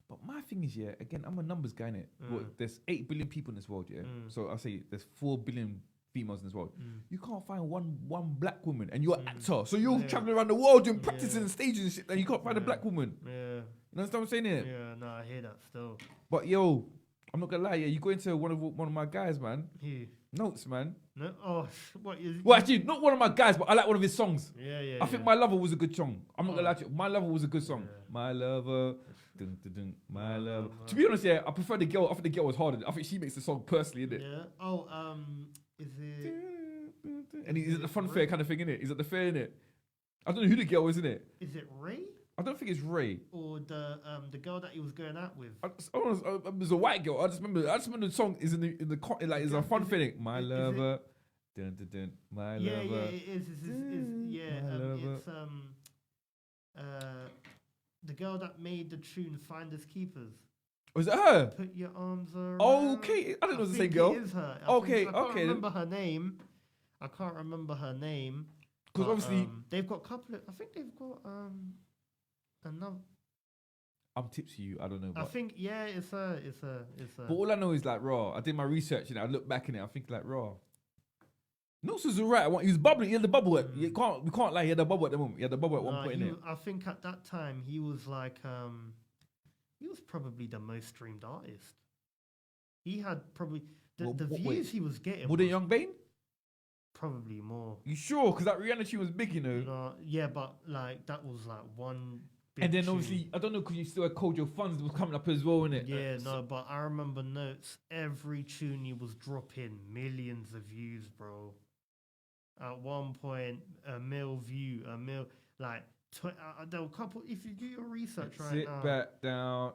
A: But my thing is, yeah, again, I'm a numbers guy, innit? Well, there's 8 billion people in this world, yeah? So I'll say there's 4 billion females in this world. You can't find one black woman, and you're an actor. So you're traveling around the world doing practicing and stages and shit, and you can't find a black woman.
B: Yeah.
A: You understand what I'm saying here?
B: Yeah, no, I hear that still.
A: But yo, I'm not gonna lie, yeah, you go into one of my guys, man.
B: Who?
A: Notes, man.
B: No, oh, what is?
A: Well, actually, not one of my guys, but I like one of his songs.
B: Yeah.
A: I think My Lover was a good song. I'm not gonna lie to you. My Lover was a good song. My Lover, dun, dun, dun, My Lover. To be honest, yeah, I prefer the girl. I think the girl was harder. I think she makes the song personally, innit?
B: Yeah. Oh, is it?
A: And he's at the fun fair kind of thing, innit? He's at the fair, innit? I don't know who the girl is, innit?
B: Is it Ray?
A: I don't think it's Ray.
B: Or the girl that he was going out with.
A: It was a white girl. I just remember the song is in the like it's a fun thing. My Lover, dun, dun, dun, My Lover.
B: Yeah, it is. It's the girl that made the tune "Finders Keepers."
A: Was it her?
B: Put your arms around.
A: Oh, okay. I didn't know it was the same girl.
B: It is her.
A: Okay.
B: I can't remember her name.
A: Because obviously
B: they've got a couple of. I think they've got another.
A: I'm tipsy. You. I don't know.
B: I think it's her.
A: But all I know is like raw. I did my research and I look back in it. I think like raw. Notes was alright. He was bubbling. He had the bubble. We can't lie. He had the bubble at the moment. He had the bubble at one point in it.
B: I think at that time he was like he was probably the most streamed artist. He had probably the views he was getting.
A: More than Young Bane?
B: Probably more.
A: You sure? Because that reality was big, you know.
B: No, yeah, but like that was like one. Big
A: and then
B: tune.
A: obviously, I don't know, because you still had Kojo Funds was coming up as well, innit?
B: Yeah, but I remember Notes. Every tune he was dropping millions of views, bro. At one point, a mil like. There were a couple. If you do your research right now,
A: sit back down.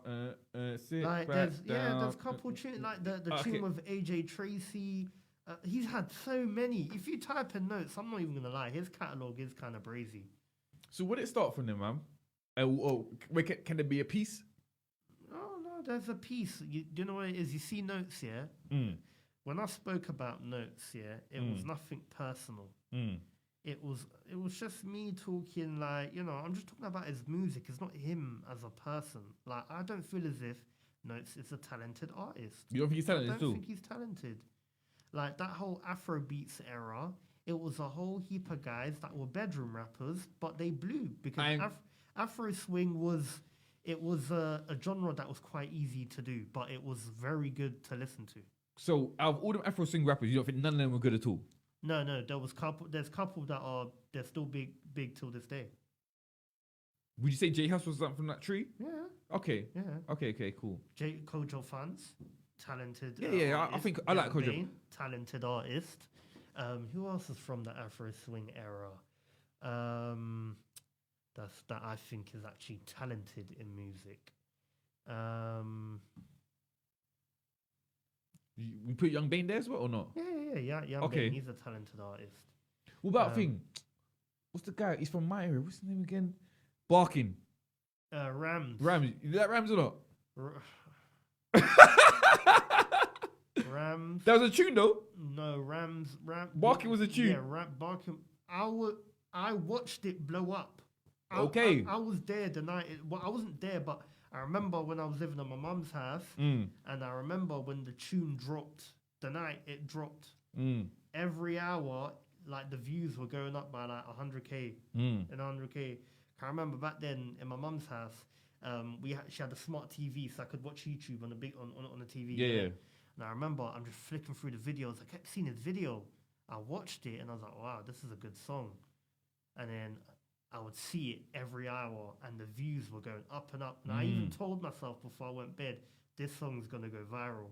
A: Sit
B: like
A: back down.
B: Yeah, there's a couple tunes like the tune with AJ Tracy. He's had so many. If you type in Notes, I'm not even gonna lie, his catalog is kind of brazy.
A: So where did it start from then, man? Can there be a piece?
B: Oh no, there's a piece. Do you know what it is? You see Notes, yeah. When I spoke about Notes, yeah, it was nothing personal. It was just me talking, like, you know, I'm just talking about his music. It's not him as a person. Like, I don't feel as if Notes is a talented artist.
A: You don't think he's talented
B: I don't think he's talented. Like, that whole Afrobeats era, it was a whole heap of guys that were bedroom rappers, but they blew because Afro swing was a genre that was quite easy to do, but it was very good to listen to.
A: So out of all them Afro swing rappers, you don't think none of them were good at all?
B: No, there's couple that they're still big till this day.
A: Would you say J House was from that tree?
B: Yeah.
A: Okay.
B: Yeah.
A: Okay, cool.
B: Kojo Funds, talented.
A: Yeah. I think I like Kojo.
B: Bane, talented artist. Who else is from the Afro swing era? That I think is actually talented in music.
A: We put Young Bane there as well or not?
B: Yeah. Young Bane, he's a talented artist.
A: What about thing? What's the guy? He's from my area. What's his name again? Barking.
B: Rams.
A: Is that Rams or not?
B: Rams.
A: That was a tune though.
B: No, Rams.
A: Barking was a tune.
B: Yeah, Barking. I watched it blow up. I was there the night. I wasn't there, but I remember when I was living at my mum's house, and I remember when the tune dropped, the night it dropped. Every hour, like the views were going up by like 100k and 100k. I remember back then in my mum's house, she had a smart TV, so I could watch YouTube on the TV.
A: Yeah, yeah.
B: And I remember I'm just flicking through the videos. I kept seeing his video. I watched it and I was like, wow, this is a good song. And then I would see it every hour, and the views were going up and up. And I even told myself before I went to bed, this song's gonna go viral.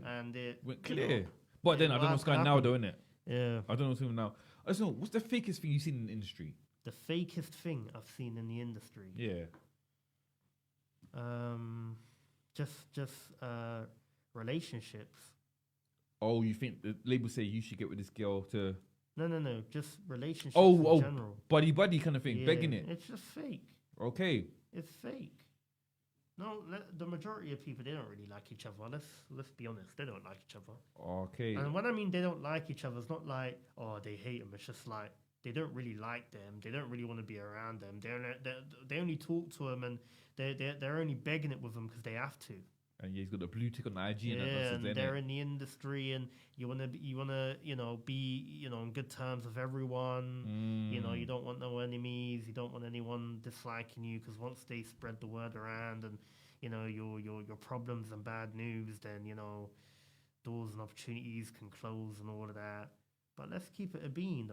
B: And it
A: went clear. But then I don't know what's going now, though, innit?
B: Yeah.
A: I don't know what's going now. I just know, what's the fakest thing you've seen in the industry?
B: The fakest thing I've seen in the industry.
A: Yeah.
B: Just relationships.
A: Oh, you think the label say you should get with this girl to...
B: No. Just relationships in general.
A: Buddy kind of thing,
B: Yeah,
A: begging it.
B: It's just fake.
A: Okay.
B: It's fake. No, the majority of people, they don't really like each other. Let's be honest, they don't like each other.
A: Okay.
B: And when I mean they don't like each other, it's not like, oh, they hate them. It's just like they don't really like them. They don't really want to be around them. They only talk to them, and they're only begging it with them because they have to.
A: And yeah, he's got the blue tick on the IG.
B: Yeah,
A: and
B: they're in the industry, and you wanna be on good terms with everyone. You don't want no enemies. You don't want anyone disliking you, because once they spread the word around, and your problems and bad news, then doors and opportunities can close and all of that. But let's keep it a bean.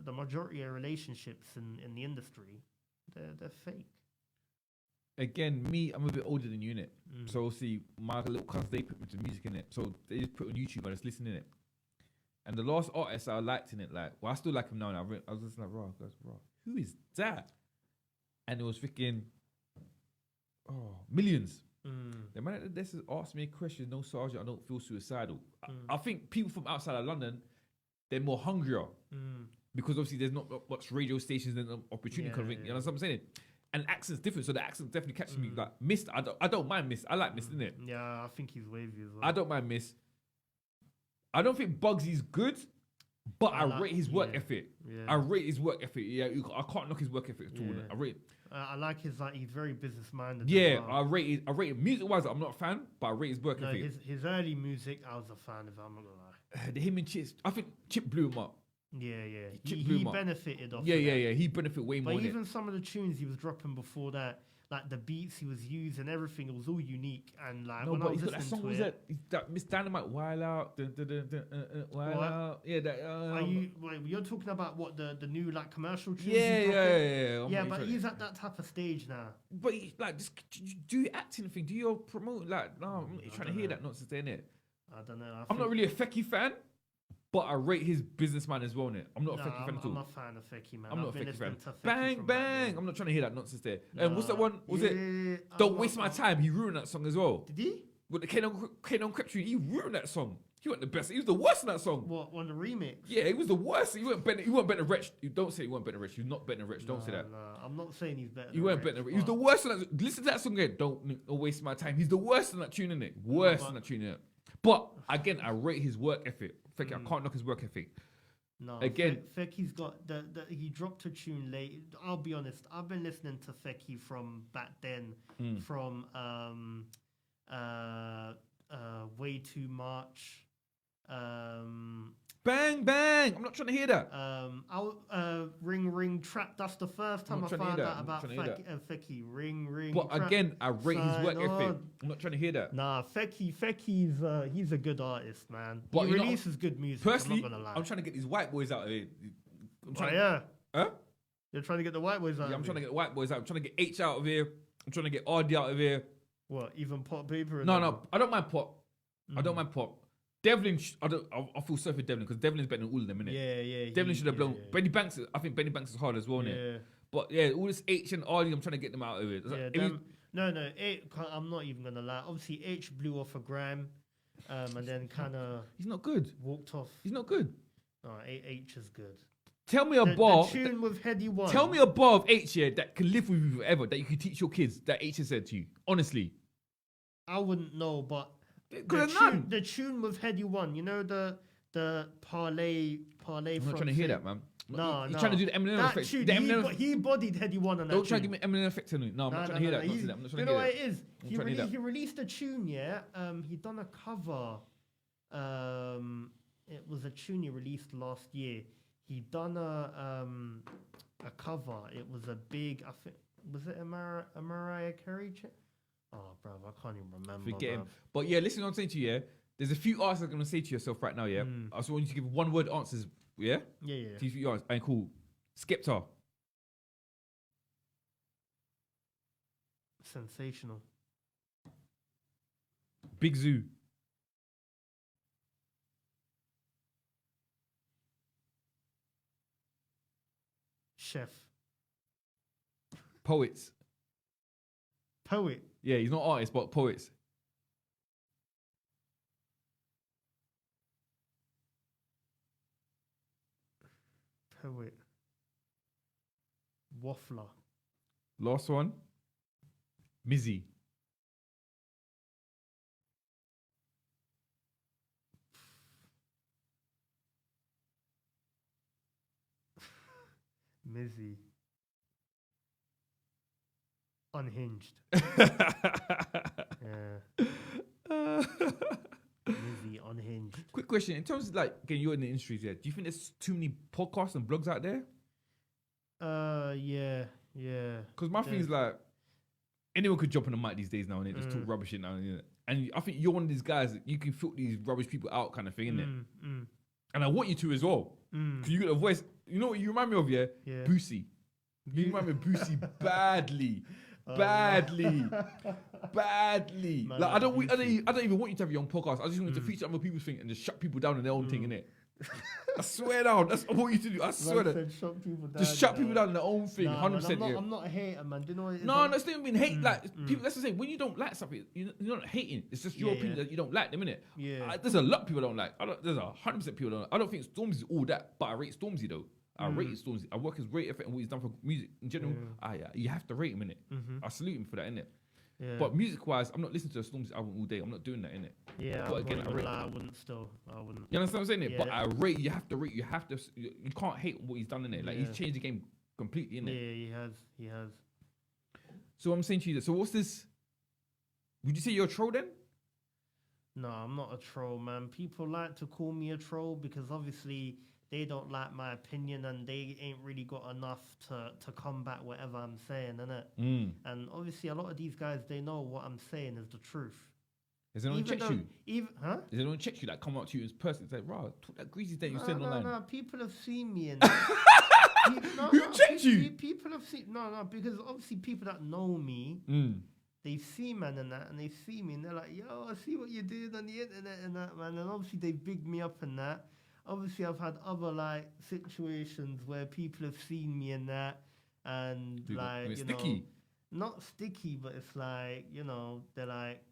B: The majority of relationships in the industry, they're fake.
A: Again, I'm a bit older than you, innit? So see, my little cousins, they put me to music in it. So they just put it on YouTube, I just listen in it. And the last artist I liked in it, I still like him now. And I was just like, raw, who is that? And it was freaking, Millions. The man that this has asked me a question, no sergeant, I don't feel suicidal. I think people from outside of London, they're more hungrier. Because obviously there's not much radio stations and opportunity kind of thing. You know what I'm saying? And accent's different, so the accent definitely catches me. Like Mist, I don't mind Mist. I like Mist, innit?
B: Yeah, I think he's wavy as well.
A: I don't mind Mist. I don't think Bugsy's good, but I rate his work ethic.
B: Yeah.
A: I rate his work ethic. Yeah, I can't knock his work ethic at all.
B: Yeah.
A: I rate.
B: I like his he's very business minded.
A: Yeah, I rate it. Music wise, I'm not a fan, but I rate his work ethic.
B: His early music, I was a fan of. I'm not gonna lie.
A: Him and Chip, I think Chip blew him up.
B: Yeah. He benefited off.
A: Yeah. He benefited way more.
B: But even some of the tunes he was dropping before that, like the beats he was using, everything, it was all unique. And like,
A: no, but he's got that song. Was that Miss Dynamite? Wild Out, Wild Out. Yeah, that.
B: You're talking about what the new like commercial tunes?
A: Yeah.
B: Yeah, but he's at that type of stage now.
A: But just do your acting thing. Do your promote. Like, no, I'm not trying to hear that nonsense, innit?
B: I don't know.
A: I'm not really a Fecky fan. But I rate his businessman as well, innit? I'm not a Fecky fan at all.
B: I'm a fan of Fecky, man.
A: I'm not a Fecky fan.
B: Bang,
A: bang! I'm not trying to hear that nonsense there. And what's that one? Was it Don't Waste My Time? He ruined that song as well.
B: Did he?
A: With the Kane on Crep Tree, he ruined that song. He wasn't the best. He was the worst in that song.
B: What, on the remix?
A: Yeah, he was the worst. He weren't better than Wretch. You don't say he weren't better than Wretch. You're not better than Wretch. Don't say that.
B: No, I'm not saying he's better.
A: You weren't better than Wretch. He was the worst in that. Listen to that song again. Don't waste my time. He's the worst in that tune, innit? Worst in that tune, innit? But again, I rate his work ethic. Fecky, I can't knock his work ethic.
B: No,
A: again,
B: Fecky's got he dropped a tune late. I'll be honest, I've been listening to Fecky from back then, from Way Too Much.
A: Bang bang! I'm not trying to hear that.
B: Ring ring trap. That's the first time I found out about Fecky. Ring ring.
A: But
B: trap,
A: again, I rate his work ethic. I'm not trying to hear that.
B: Nah, Fecky's he's a good artist, man.
A: But
B: he releases good music.
A: Personally,
B: I'm not gonna lie.
A: I'm trying to get these white boys out of here.
B: Huh? You're trying to get the white boys out.
A: Yeah, I'm trying to get the white boys out. I'm trying to get H out of here. I'm trying to get RD out of here.
B: What? Even Pot Paper?
A: No, I don't mind Pot. I don't mind Pot. Devlin, I feel sorry for Devlin because Devlin's better than all of them, innit?
B: Yeah.
A: Devlin should have blown. Yeah. Benny Banks, I think Benny Banks is hard as well, innit? Yeah. But yeah, all this H and RD, I'm trying to get them out of it.
B: No, I'm not even gonna lie. Obviously, H blew off a gram, and then kind of
A: he's not good.
B: Walked off.
A: He's not good.
B: No, H is good.
A: Tell me a bar.
B: The tune with Heady One.
A: Tell me a bar of H here that can live with you forever, that you can teach your kids, that H has said to you. Honestly,
B: I wouldn't know, but. The tune with Heady One, you know the parlay. I'm
A: not trying to hear that, man.
B: No,
A: He's trying to do the Eminem effect.
B: Tune, he bodied Heady One on that.
A: Don't try to give me Eminem effect on me. No, I'm not trying to hear that. I'm not trying to hear that.
B: You know what it is? He released a tune, yeah. He done a cover. It was a tune he released last year. He done a cover. It was a big. I think Was it a Mariah Carey? Oh, bro, I can't even remember.
A: Forget him.
B: bruv.
A: But yeah, listen what I'm saying to you, yeah? There's a few artists I'm going to say to yourself right now, yeah? I just want you to give one word answers, yeah?
B: Yeah.
A: To few answers. And cool. Skepta.
B: Sensational.
A: Big Zoo.
B: Chef.
A: Poets.
B: Poet.
A: Yeah, he's not artist, but poets.
B: Poet. Waffler.
A: Last one. Mizzy.
B: Mizzy. Unhinged. Yeah. Mizzy, unhinged.
A: Quick question. In terms of like, again, you're in the industry, yeah. Do you think there's too many podcasts and blogs out there?
B: Yeah.
A: Because my thing is like, anyone could jump on the mic these days now and just talk rubbish shit now. And I think you're one of these guys that you can filter these rubbish people out kind of thing, innit? And I want you to as well. Because you got a voice. You know what you remind me of, yeah?
B: Yeah.
A: Boosie. You remind me of Boosie badly. Badly.
B: Man,
A: Like I don't even want you to have your own podcast. I just want you to feature other people's thing and just shut people down in their own thing, innit? I swear down. That's what I want you to do. I swear that.
B: Shut people down.
A: Just shut people down in their own thing,
B: Nah,
A: 100%.
B: man, I'm not a hater, man. Do you know what it is?
A: No, it's not even being hate. Like people, that's the same. When you don't like something, you're not hating. It's just your opinion that you don't like them, innit?
B: Yeah.
A: There's a lot of people I don't like. There's 100% people I don't like. I don't think Stormzy's all that, but I rate Stormzy though. I rate Stormzy. I work his rate effort and what he's done for music in general. You have to rate him, innit? I salute him for that, innit?
B: Yeah.
A: But music-wise, I'm not listening to a Stormzy album all day. I'm not doing that, innit?
B: Yeah,
A: But again,
B: I wouldn't still. I wouldn't.
A: You understand what I'm saying?
B: Yeah.
A: But I rate. You have to rate. You can't hate what he's done in it. Like he's changed the game completely, innit?
B: Yeah, he has.
A: So I'm saying to you, so what's this? Would you say you're a troll then?
B: No, I'm not a troll, man. People like to call me a troll because obviously they don't like my opinion and they ain't really got enough to combat whatever I'm saying, innit? And obviously a lot of these guys, they know what I'm saying is the truth.
A: Is anyone check you?
B: Huh?
A: Is anyone check you, like come up to you as a person and say, "Rah, talk that greasy thing you said online"?
B: No, people have seen me and
A: Who checked you?
B: People have seen because obviously people that know me, they see man and that, and they see me and they're like, "Yo, I see what you're doing on the internet and that, man." And obviously they big me up and that. Obviously I've had other like situations where people have seen me and that, and like you know, not sticky, but it's like they're like.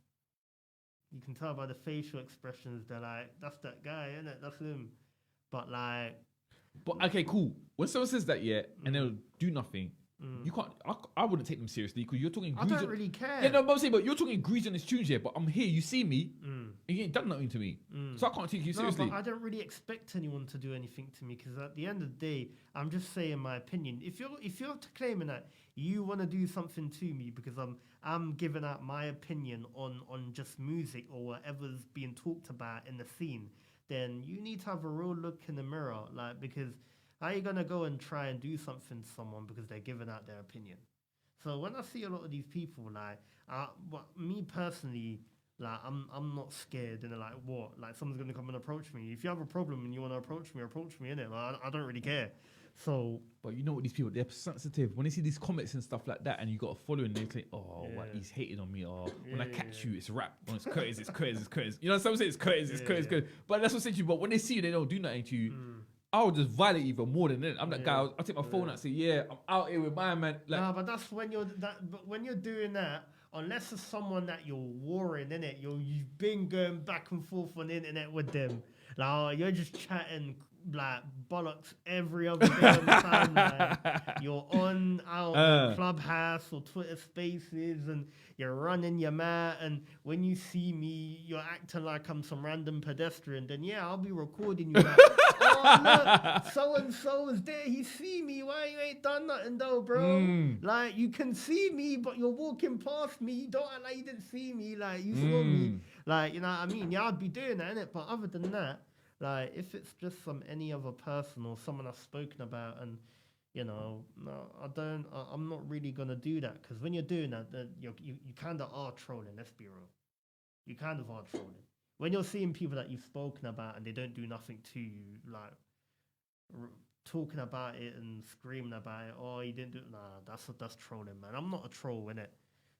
B: You can tell by the facial expressions, they're like, that's that guy, innit? That's him. But like...
A: But okay, cool. When someone says that, and they'll do nothing, you can't... I wouldn't take them seriously because you're talking...
B: I don't really care.
A: Yeah, no, but I'm saying, but you're talking grease on his tunes here, but I'm here, you see me, and you ain't done nothing to me. So I can't take you seriously.
B: But I don't really expect anyone to do anything to me because at the end of the day, I'm just saying my opinion. If you're claiming that you want to do something to me because I'm giving out my opinion on just music or whatever's being talked about in the scene, then you need to have a real look in the mirror, like, because how are you gonna go and try and do something to someone because they're giving out their opinion? So when I see a lot of these people, like, me personally, like, I'm not scared, and they're like, what? Like, someone's gonna come and approach me. If you have a problem and you want to approach me, innit? Like, I don't really care. So,
A: but you know what, these people, they're sensitive. When they see these comments and stuff like that, and you got a following, they say, "Oh, what, he's hating on me." Or when I catch you, it's rap. When it's Curtis, it's Curtis, it's Curtis. You know, some say it's Curtis, it's Curtis, Curtis. But that's what I'm saying to you. But when they see you, they don't do nothing to you. I'll just violate even more than that. I'm that guy. I'll take my phone out and say, "Yeah, I'm out here with my man." Like,
B: but that's when But when you're doing that, unless it's someone that you're warring, innit? You've been going back and forth on the internet with them. Like, you're just chatting like bollocks every other day on the timeline. You're on Clubhouse or Twitter Spaces, and you're running your mouth. And when you see me, you're acting like I'm some random pedestrian. Then I'll be recording you. Like, oh look, so and so is there. He see me. Why you ain't done nothing though, bro? Like, you can see me, but you're walking past me. You don't act like you didn't see me. Like, you saw me. Like, you know what I mean? Yeah, I'd be doing that, innit? But other than that, like, if it's just any other person or someone I've spoken about and, No, I don't. I'm not really gonna do that because when you're doing that, then you kind of are trolling. Let's be real. You kind of are trolling when you're seeing people that you've spoken about and they don't do nothing to you, like talking about it and screaming about it. Oh, you didn't do. Nah, that's trolling, man. I'm not a troll, innit?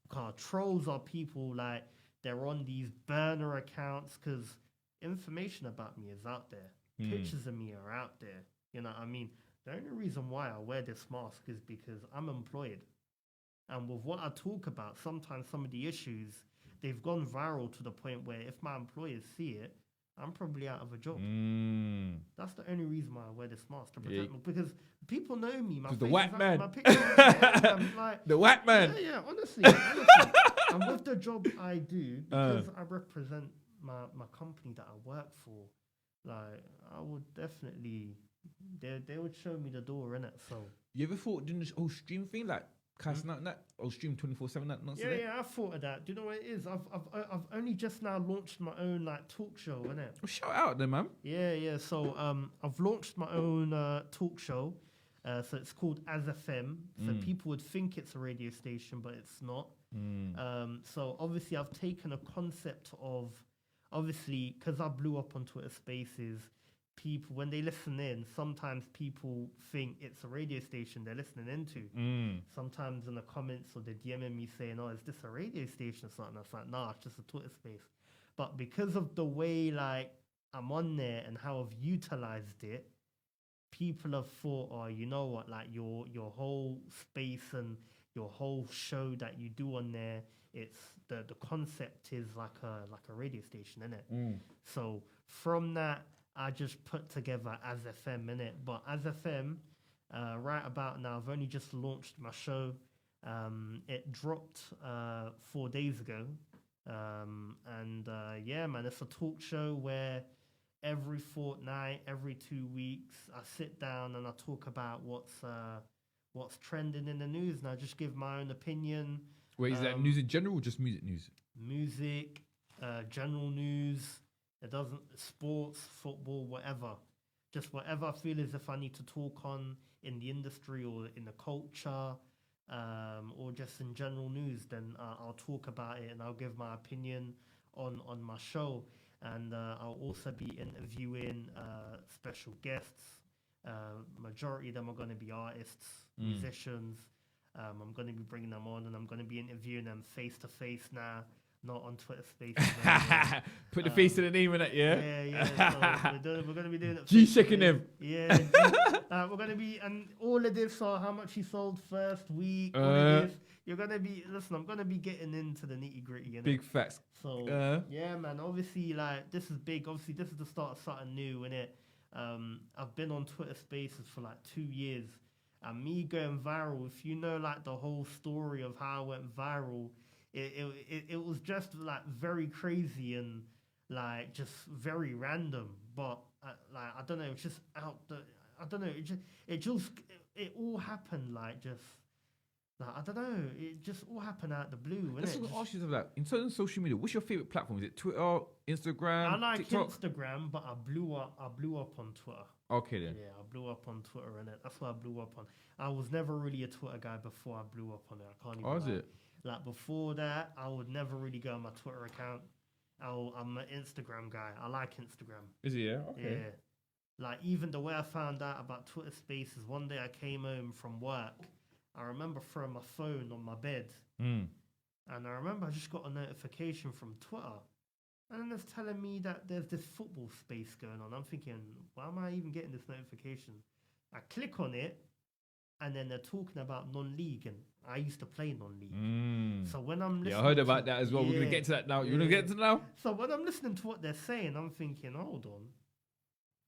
B: Because trolls are people like they're on these burner accounts because information about me is out there. Pictures of me are out there. You know what I mean? The only reason why I wear this mask is because I'm employed. And with what I talk about, sometimes some of the issues, they've gone viral to the point where if my employers see it, I'm probably out of a job. That's the only reason why I wear this mask, to protect me. Because people know me.
A: The white man.
B: My picture like,
A: the white man.
B: Yeah, honestly. And with the job I do, because I represent my company that I work for, like, I would definitely... They would show me the door, innit? So
A: you ever thought doing this whole stream thing, like casting out that or stream 24/7 that nonsense?
B: Yeah, I thought of that. Do you know what it is? I've only just now launched my own like talk show, innit?
A: Well, shout out then, man.
B: Yeah. So I've launched my own talk show. So it's called As FM. So people would think it's a radio station, but it's not. So obviously I've taken a concept of obviously because I blew up on Twitter Spaces. People, when they listen in, sometimes people think it's a radio station they're listening into. Sometimes in the comments or they're DMing me saying, "Oh, is this a radio station or something?" I was like, "Nah, it's just a Twitter space." But because of the way like I'm on there and how I've utilized it, people have thought, "Oh, you know what? Like your whole space and your whole show that you do on there, it's the concept is like a radio station, innit?" So from that, I just put together As FM, innit? But As FM, right about now, I've only just launched my show. It dropped 4 days ago. Yeah, man, it's a talk show where every fortnight, every 2 weeks, I sit down and I talk about what's trending in the news, and I just give my own opinion.
A: Wait, is that news in general or just music news?
B: Music, general news. It doesn't, sports, football, whatever. Just whatever I feel as if I need to talk on in the industry or in the culture, or just in general news, then I'll talk about it and I'll give my opinion on my show. And I'll also be interviewing special guests. Majority of them are going to be artists, musicians. I'm going to be bringing them on and I'm going to be interviewing them face to face now. Not on Twitter Spaces.
A: Put the face to the name of that, yeah?
B: Yeah. So we're going to be doing it.
A: G-checking them.
B: Yeah. We're going to be, and all of this, so how much he sold first week, all of this. You're going to be, listen, I'm going to be getting into the nitty gritty.
A: Big facts.
B: So, yeah, man, obviously, like, this is big. Obviously, this is the start of something new, innit? I've been on Twitter Spaces for like 2 years. And me going viral, if you know, like, the whole story of how I went viral, it was just like very crazy and like just very random, but like I don't know, it's just I don't know, it all happened like just like I don't know, it just all happened out the blue.
A: Let's ask you something like, in terms of social media, what's your favorite platform? Is it Twitter, Instagram,
B: I like
A: TikTok?
B: Instagram, but I blew up on Twitter.
A: Okay then.
B: Yeah, I blew up on Twitter, innit? That's what I blew up on. I was never really a Twitter guy before I blew up on it. I can't even.
A: Oh, is it?
B: Like before that, I would never really go on my Twitter account. I'm an Instagram guy. I like Instagram.
A: Is it? Yeah. Okay.
B: Yeah. Like even the way I found out about Twitter Spaces, one day I came home from work. I remember throwing my phone on my bed, and I remember I just got a notification from Twitter, and then it's telling me that there's this football space going on. I'm thinking, why am I even getting this notification? I click on it, and then they're talking about non-league, and I used to play non-league. So when I'm listening,
A: yeah, I heard about that as well. We're gonna get to that now. You wanna get to that now?
B: So when I'm listening to what they're saying, I'm thinking, hold on,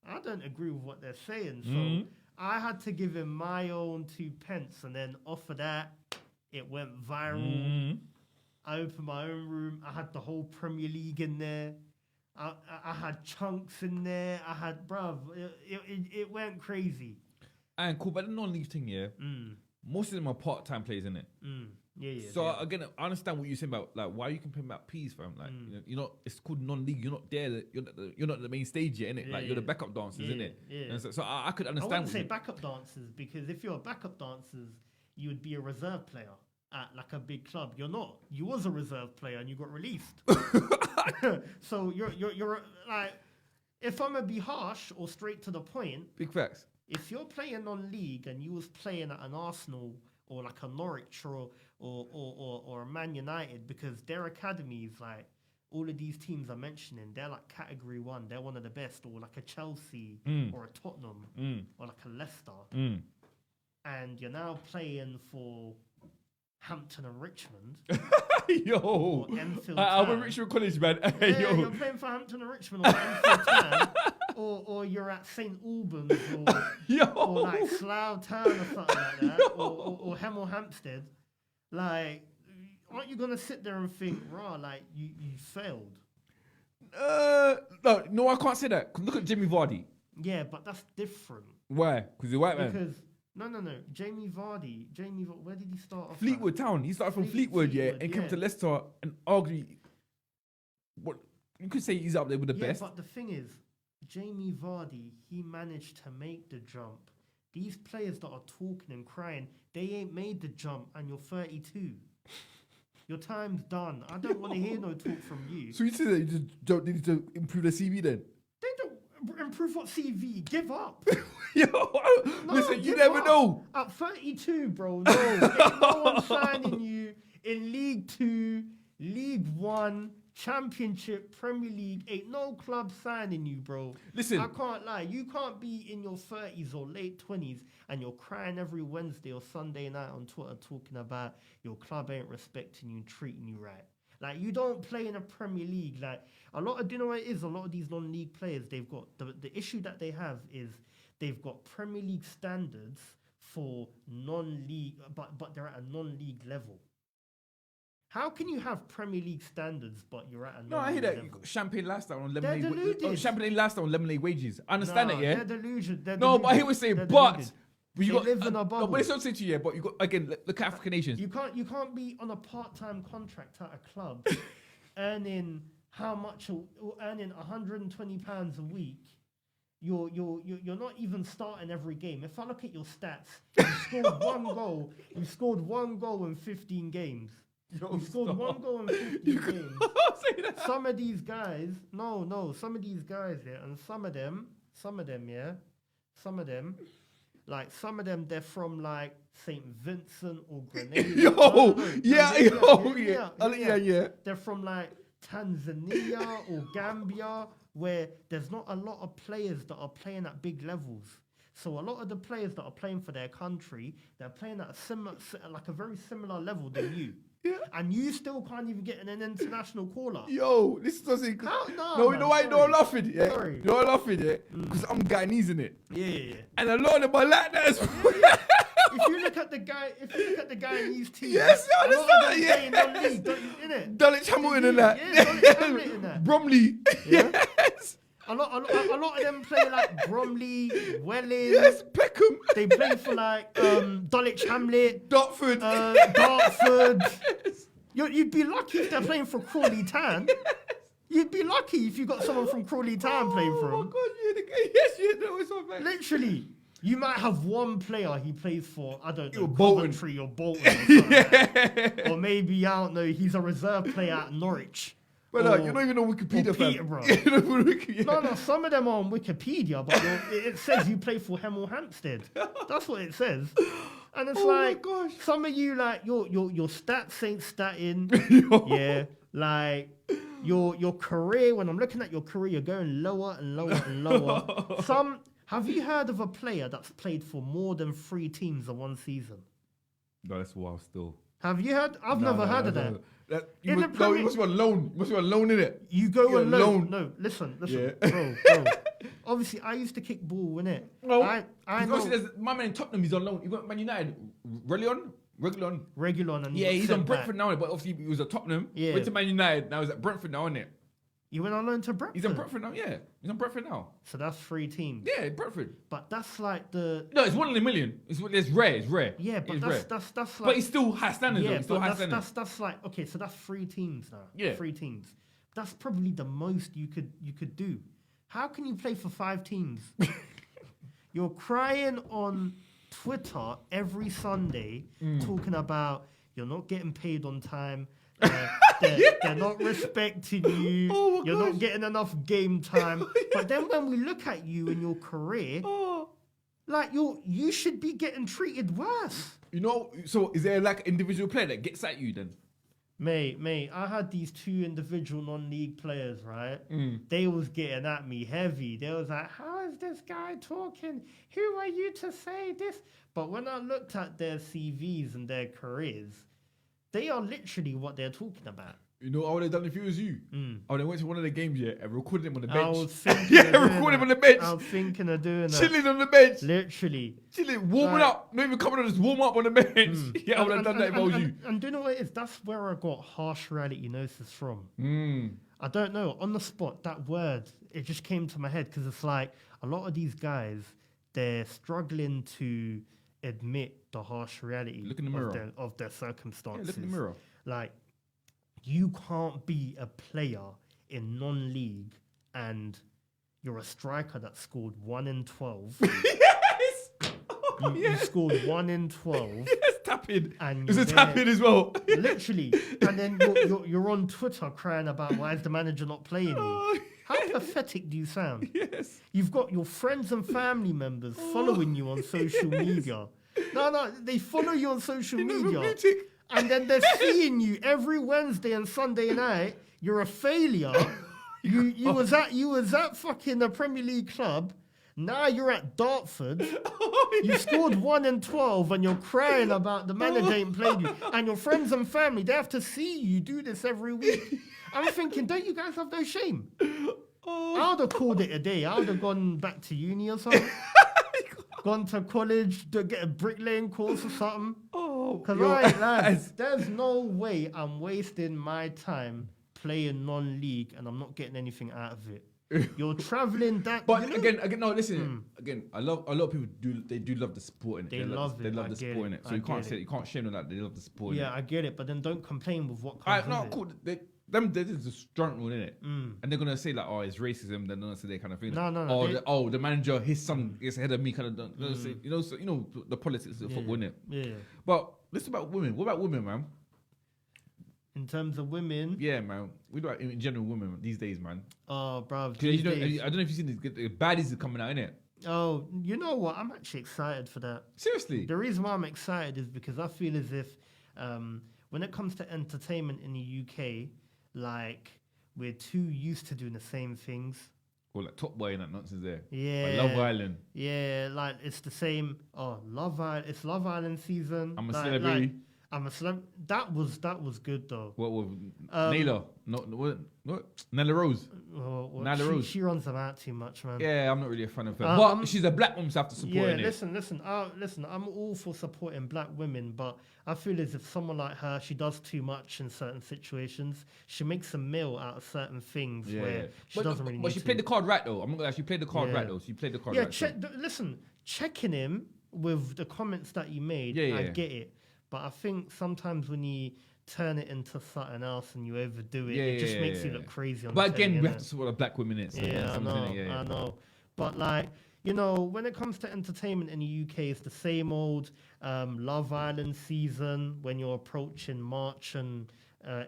B: I don't agree with what they're saying. So I had to give him my own 2 pence, and then off of that, it went viral. I opened my own room. I had the whole Premier League in there. I had chunks in there. I had, bruv, it went crazy.
A: And cool, but the non-league thing, yeah. Most of them are part-time players, innit?
B: Yeah.
A: So again, I understand what you're saying about like why you comparing about P's, fam. Like you're not. It's called non-league. You're not there. You're not the main stage yet, innit? Like you're the backup dancers, innit?
B: Yeah.
A: And so I could
B: I
A: understand.
B: wouldn't say backup dancers because if you're backup dancers, you would be a reserve player at like a big club. You're not. You was a reserve player and you got released. So you're like, if I'm gonna be harsh or straight to the point,
A: big facts.
B: if you're playing non-league and you was playing at an Arsenal or like a Norwich or a Man United, because their academies, like all of these teams I'm mentioning, they're like category 1. They're one of the best, or like a Chelsea or a Tottenham or like a Leicester. And you're now playing for Hampton and Richmond.
A: Yo, I'm at Richmond College, man.
B: Yeah,
A: Yo,
B: you're playing for Hampton and Richmond or Enfield Town, or you're at St Albans or like Slough Town or something like that, or Hemel Hempstead. Like, aren't you gonna sit there and think, rah, like you failed?
A: No, I can't say that. 'Cause look at Jimmy Vardy.
B: Yeah, but that's different.
A: Why? Because he's a white man.
B: Because no. Jamie Vardy. Where did he start off?
A: Fleetwood Town. He started from Fleetwood, and came to Leicester, and arguably, what you could say he's up there with the best.
B: But the thing is, Jamie Vardy, he managed to make the jump. These players that are talking and crying, they ain't made the jump, and you're 32. Your time's done. I don't want to hear no talk from you.
A: So you say that you just don't need to improve the CV then?
B: They don't improve what CV. Give up.
A: Listen, you never know.
B: At 32, bro, no. Ain't no one signing you in League 2, League 1, Championship, Premier League. Ain't no club signing you, bro.
A: Listen.
B: I can't lie. You can't be in your 30s or late 20s and you're crying every Wednesday or Sunday night on Twitter talking about your club ain't respecting you and treating you right. Like, you don't play in a Premier League. Like, do you know what it is? A lot of these non-league players, they've got, the issue that they have is they've got Premier League standards for non-league, but they're at a non-league level. How can you have Premier League standards, but you're at a non-league level?
A: No, I hear that. You got champagne lifestyle on lemonade.
B: They're deluded.
A: Champagne lifestyle on lemonade wages. I understand that, yeah?
B: They're delusion.
A: No, but I hear what you're saying, but...
B: You live in a bubble.
A: No, but it's not saying to you, yeah, but you got, again, look at African nations.
B: You can't be on a part-time contract at a club earning how much, earning £120 a week. You're not even starting every game. If I look at your stats, you scored one goal. You scored one goal in 15 games. You scored one goal in 15 games. Some of these guys, some of these guys, yeah, and some of them, like some of them, they're from like St. Vincent or Grenada.
A: Yeah.
B: They're from like Tanzania or Gambia, where there's not a lot of players that are playing at big levels. So a lot of the players that are playing for their country, they're playing at a very similar level than you. Yeah. And you still can't even get an international caller.
A: Yo, this doesn't.
B: No,
A: you know why? No, I'm laughing. Yeah,
B: sorry.
A: You know I'm laughing. Yeah, because I'm Guyanese in it.
B: Yeah.
A: And a lot of them are like that as well.
B: If you look at the Guyanese team,
A: yes, I understand.
B: Yeah, non-league, innit?
A: Dulwich Hamilton and that.
B: Yeah, Dulwich Hamilton and that.
A: Bromley.
B: Yeah.
A: Yes.
B: A lot of them play like Bromley, Welling.
A: Yes, Peckham.
B: They play for like Dulwich Hamlet,
A: Dartford.
B: Dartford. Yes. You'd be lucky if they're playing for Crawley Town. Yes. You'd be lucky if you got someone from Crawley Town playing for them.
A: Oh my God, yes, it's all right.
B: Literally. You might have one player he plays for, I don't know,
A: Bolton.
B: Coventry or Bolton or something like that. Or maybe, I don't know, he's a reserve player at Norwich.
A: But you're not even on Wikipedia,
B: fam. No, some of them are on Wikipedia, but it says you play for Hemel Hempstead. That's what it says. And it's like, some of you, like, your stats ain't statting. Yeah, like, your career, when I'm looking at your career, you're going lower and lower and lower. Have you heard of a player that's played for more than 3 teams in one season?
A: No, that's wild still.
B: Have you heard? I've never heard of that.
A: You must be on loan. You must be on loan, innit?
B: You go on loan. No, listen,
A: yeah.
B: bro. Obviously, I used to kick ball, innit?
A: No,
B: I know.
A: There's my man in Tottenham, he's on loan. You got Man United,
B: Regulon. And
A: yeah, he's on Brentford now, but obviously he was at Tottenham.
B: Yeah.
A: Went to Man United, now he's at Brentford now, innit?
B: He went on loan to Brentford.
A: He's on Brentford now, yeah. He's on Brentford now.
B: So that's 3 teams.
A: Yeah, Brentford.
B: But that's like the...
A: No, it's 1 in a million. It's rare. It's rare.
B: Yeah, but that's like...
A: But he's still high standards.
B: Yeah,
A: though. He's still high standards.
B: that's like... Okay, so that's 3 teams now.
A: Yeah.
B: 3 teams. That's probably the most you could do. How can you play for 5 teams? You're crying on Twitter every Sunday talking about you're not getting paid on time. They're not respecting you.
A: Oh
B: You're not getting enough game time. But then when we look at you in your career, like you should be getting treated worse.
A: You know, so is there like an individual player that gets at you then?
B: Mate, I had these 2 individual non-league players, right? They was getting at me heavy. They was like, how is this guy talking? Who are you to say this? But when I looked at their CVs and their careers, they are literally what they're talking about.
A: You know, I would have done if it was you. I would have went to one of the games, yeah, and recorded him on the bench.
B: I was thinking
A: recorded him on the bench.
B: I was thinking of doing that.
A: Chilling on the bench.
B: Literally.
A: Chilling, warming up. Not even coming on, just warm up on the bench. Yeah, I would have done that if I was you.
B: And do you know what it is? That's where I got harsh reality gnosis from. I don't know. On the spot, that word, it just came to my head because it's like a lot of these guys, they're struggling to admit the harsh reality
A: Look in the mirror.
B: Of their circumstances.
A: Yeah, look in the mirror.
B: Like, you can't be a player in non-league and you're a striker that scored 1 in 12.
A: Yes!
B: You scored 1 in 12.
A: Yes, tapping.
B: And
A: It's a tapping as well.
B: Literally. And then you're on Twitter crying about why is the manager not playing you? How pathetic do you sound?
A: Yes.
B: You've got your friends and family members following you on social media. No, they follow you on social media. And then they're seeing you every Wednesday and Sunday night. You're a failure. You was at fucking the Premier League club. Now you're at Dartford. You scored 1 in 12 and you're crying about the manager ain't played you. And your friends and family, they have to see you do this every week. I'm thinking, don't you guys have no shame? I would have called it a day. I would have gone back to uni or something. Gone to college to get a bricklaying course or something. Because there's no way I'm wasting my time playing non-league and I'm not getting anything out of it. You're traveling that.
A: But again, no. Listen, again, a lot of people do love the sport in it.
B: They love
A: the sport in it. So you can't shame them that they love the sport.
B: Yeah, I get it, but then don't complain with what comes.
A: No, cool. They're just Disgruntled in it, and they're gonna say like, oh, it's racism. They're gonna say that kind of thing.
B: No.
A: The manager, his son is ahead of me, kind of. Say, the politics of football, innit?
B: Yeah.
A: But listen about women. What about women, man?
B: In terms of women,
A: yeah, man. We do in general women these days, man.
B: Oh, bro.
A: I don't know if you've seen the baddies are coming out, innit?
B: Oh, you know what? I'm actually excited for that.
A: Seriously.
B: The reason why I'm excited is because I feel as if when it comes to entertainment in the UK, like we're too used to doing the same things.
A: Or like Top Boy and that nonsense there.
B: Yeah.
A: Like Love Island.
B: Yeah, like it's the same. Oh, it's Love Island season.
A: I'm a celebrity.
B: I'm a celeb. That was good though.
A: What was Naylor? What? Nella Rose. Nella Rose.
B: She runs them out too much, man.
A: Yeah, I'm not really a fan of her. But she's a black woman, so I have to support her.
B: Yeah, listen. I'm all for supporting black women, but I feel as if someone like her, she does too much in certain situations. She makes a meal out of certain things where she doesn't really. But
A: she played the card right though. I'm not gonna lie, she played the card right though. She played the card right.
B: Yeah, checking him with the comments that he made, I get it. But I think sometimes when you turn it into something else and you overdo it, it just makes you look crazy.
A: But again, we have to support the black women in it. So
B: I know. But like, when it comes to entertainment in the UK, it's the same old Love Island season when you're approaching March and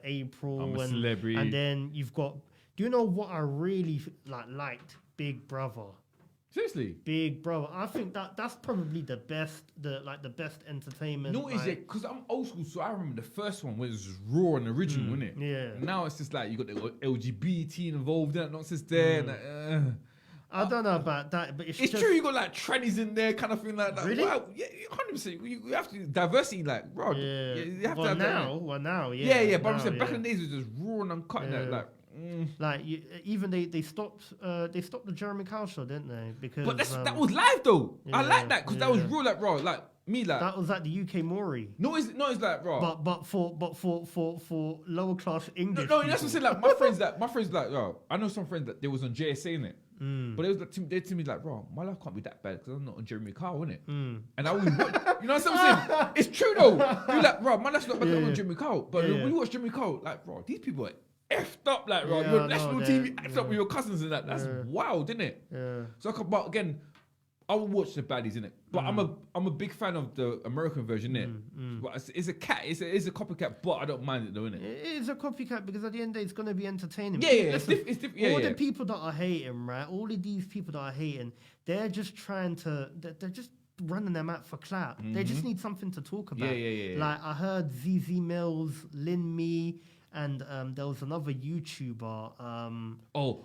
B: April.
A: I'm a celebrity.
B: And then you've got, do you know what I really liked? Big Brother.
A: Seriously,
B: Big Brother. I think that's probably the best entertainment.
A: No, is it? Because I'm old school, so I remember the first one was raw and original, wasn't it?
B: Yeah.
A: And now it's just like you got the LGBT involved, that nonsense there.
B: I don't know about that, but
A: it's true. You got like trannies in there, kind of thing like that.
B: Really?
A: Wow, yeah, 100%. You have to diversity, like, bro.
B: Yeah.
A: You have to
B: well,
A: have
B: now,
A: that.
B: Well, now,
A: yeah. But I'm saying back in the days, it was just raw and uncut. Like,
B: Like even they stopped the Jeremy Kyle show, didn't they? Because
A: But that was live though. I
B: yeah,
A: like that because that was
B: yeah.
A: real, like raw, like me, like.
B: that was at the UK Maury.
A: No, it's like raw.
B: But for lower class English.
A: No, that's what I'm
B: people.
A: saying. Like my friends, like, yo, I know some friends that they was on JSA in it, but it was like they to me like, bro, my life can't be that bad because I'm not on Jeremy Kyle, innit? And I always, you know what I'm saying? It's true though. You're like, bro, my life's not bad. I'm on Jeremy Kyle, but when you watch Jeremy Kyle, like, bro, these people are effed up, like, bro, you're on national TV, effed up with your cousins and that. That's wild, isn't it?
B: Yeah.
A: So, but again, I will watch the baddies, innit? But I'm a big fan of the American version, innit? But it's a cat, it's a copycat, but I don't mind it though, innit?
B: It is a copycat because at the end of the day, it's going to be entertaining.
A: Yeah, it's different. Yeah,
B: all the people that are hating, right? All of these people that are hating, they're just trying to. They're just running them out for clout. They just need something to talk about.
A: Yeah.
B: Like I heard ZZ Mills, Lin Me, and there was another YouTuber.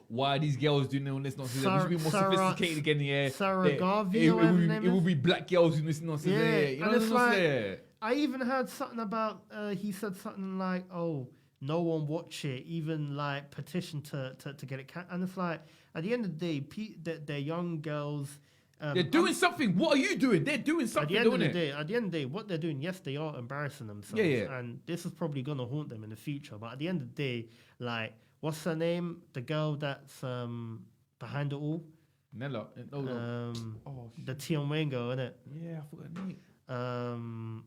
A: Why are these girls doing all this nonsense? We should be more sophisticated again, yeah.
B: Sarah Garvey, or whatever her name
A: it will
B: is.
A: be black girls doing this nonsense, yeah. You know
B: and it's like,
A: yeah.
B: I even heard something about, he said something like, oh, no one watch it, even like petition to get it. And it's like, at the end of the day, they're young girls.
A: They're doing something. What are you doing? They're doing something,
B: At the end of the day, what they're doing, yes, they are embarrassing themselves.
A: Yeah.
B: And this is probably going to haunt them in the future. But at the end of the day, like, what's her name? The girl that's behind it all?
A: Nella. No.
B: The Tion Wayne girl, innit?
A: Yeah, I forgot her name.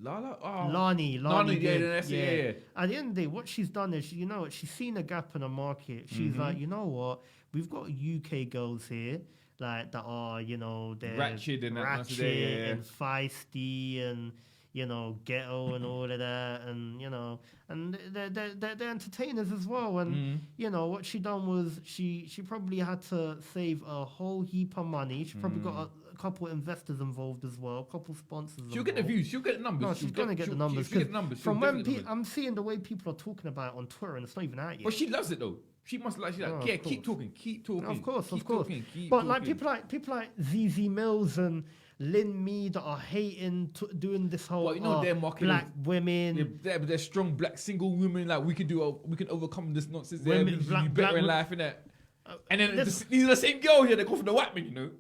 A: Lala?
B: Lani.
A: Yeah.
B: At the end of the day, what she's done is, you know what, she's seen a gap in the market. She's like, you know what, we've got UK girls here, like, that are, you know, they're
A: ratchet and
B: feisty and, you know, ghetto and all of that, and, you know, and they're entertainers as well. And you know what she done was she probably had to save a whole heap of money. She probably got a couple investors involved as well, a couple sponsors.
A: She'll get the views. She'll get the numbers.
B: No, she's gonna get the numbers.
A: She'll get the numbers.
B: From when I'm seeing the way people are talking about it on Twitter, and it's not even out yet.
A: But she loves it though. She must like. She's like, yeah, keep talking.
B: Of course.
A: Talking,
B: but like people like ZZ Mills and Lin Me that are hating, doing this whole
A: but you know they're mocking
B: black women.
A: They're strong black single women. Like we can overcome this nonsense.
B: Women,
A: We
B: black,
A: be better in life, innit? And then these are the same girls here. They go for the white men, you know.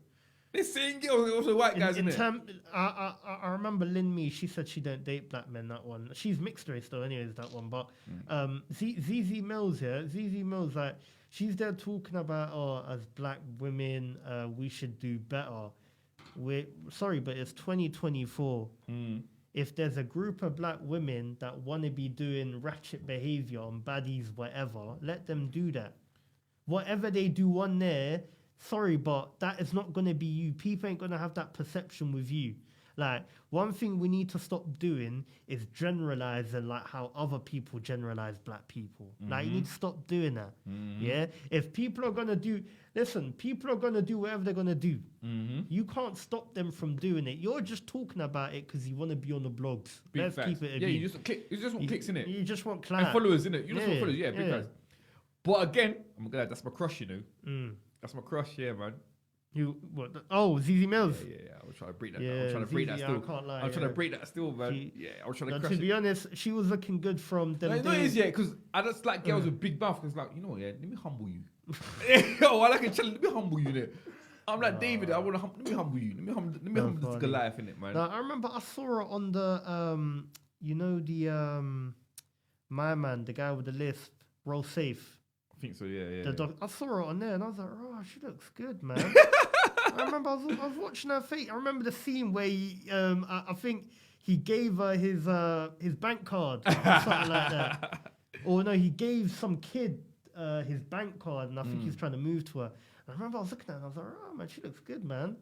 A: The same girls go for the white guys, innit?
B: I remember Lin Me. She said she don't date black men. That one. She's mixed race though. Anyways, that one. But ZZ Mills here. ZZ Mills, like, she's there talking about as black women, we should do better. Sorry, but it's 2024. If there's a group of black women that want to be doing ratchet behavior on baddies, whatever, let them do that. Whatever they do on there, sorry, but that is not going to be you. People ain't going to have that perception with you. Like, one thing we need to stop doing is generalizing like how other people generalize black people. Like, you need to stop doing that. Yeah? If people are going to do... Listen, people are going to do whatever they're going to do. You can't stop them from doing it. You're just talking about it because you want to be on the blogs.
A: Big
B: Let's
A: facts.
B: keep it a
A: yeah,
B: beat.
A: you just want clicks, innit?
B: You just want clout.
A: And followers, innit? You just want followers, yeah, big
B: yeah.
A: facts. But again, I'm glad that's my crush, you know? That's my crush, yeah, man.
B: ZZ Mills.
A: Yeah. I was trying to break that.
B: Yeah,
A: I'm trying to break that
B: ZZ,
A: still.
B: I can't lie,
A: I'm trying to break that still, man. I was trying to crush
B: to
A: it.
B: be honest, she was looking good from them
A: No, it
B: days.
A: is, yeah, because I just like girls with big mouth. Because, like, you know what, yeah, let me humble you. Yo, I like a challenge. Let me humble you there. I'm like David. I want to let me humble you. Let me humble this Goliath in it, man.
B: I remember I saw her on the you know, the my man, the guy with the lisp, Roll Safe.
A: I think so, yeah.
B: I saw her on there and I was like, oh, she looks good, man. I remember I was watching her face. I remember the scene where I think he gave her his bank card or something like that. Or no, he gave some kid his bank card, and I think he was trying to move to her. And I remember I was looking at her and I was like, oh man, she looks good, man.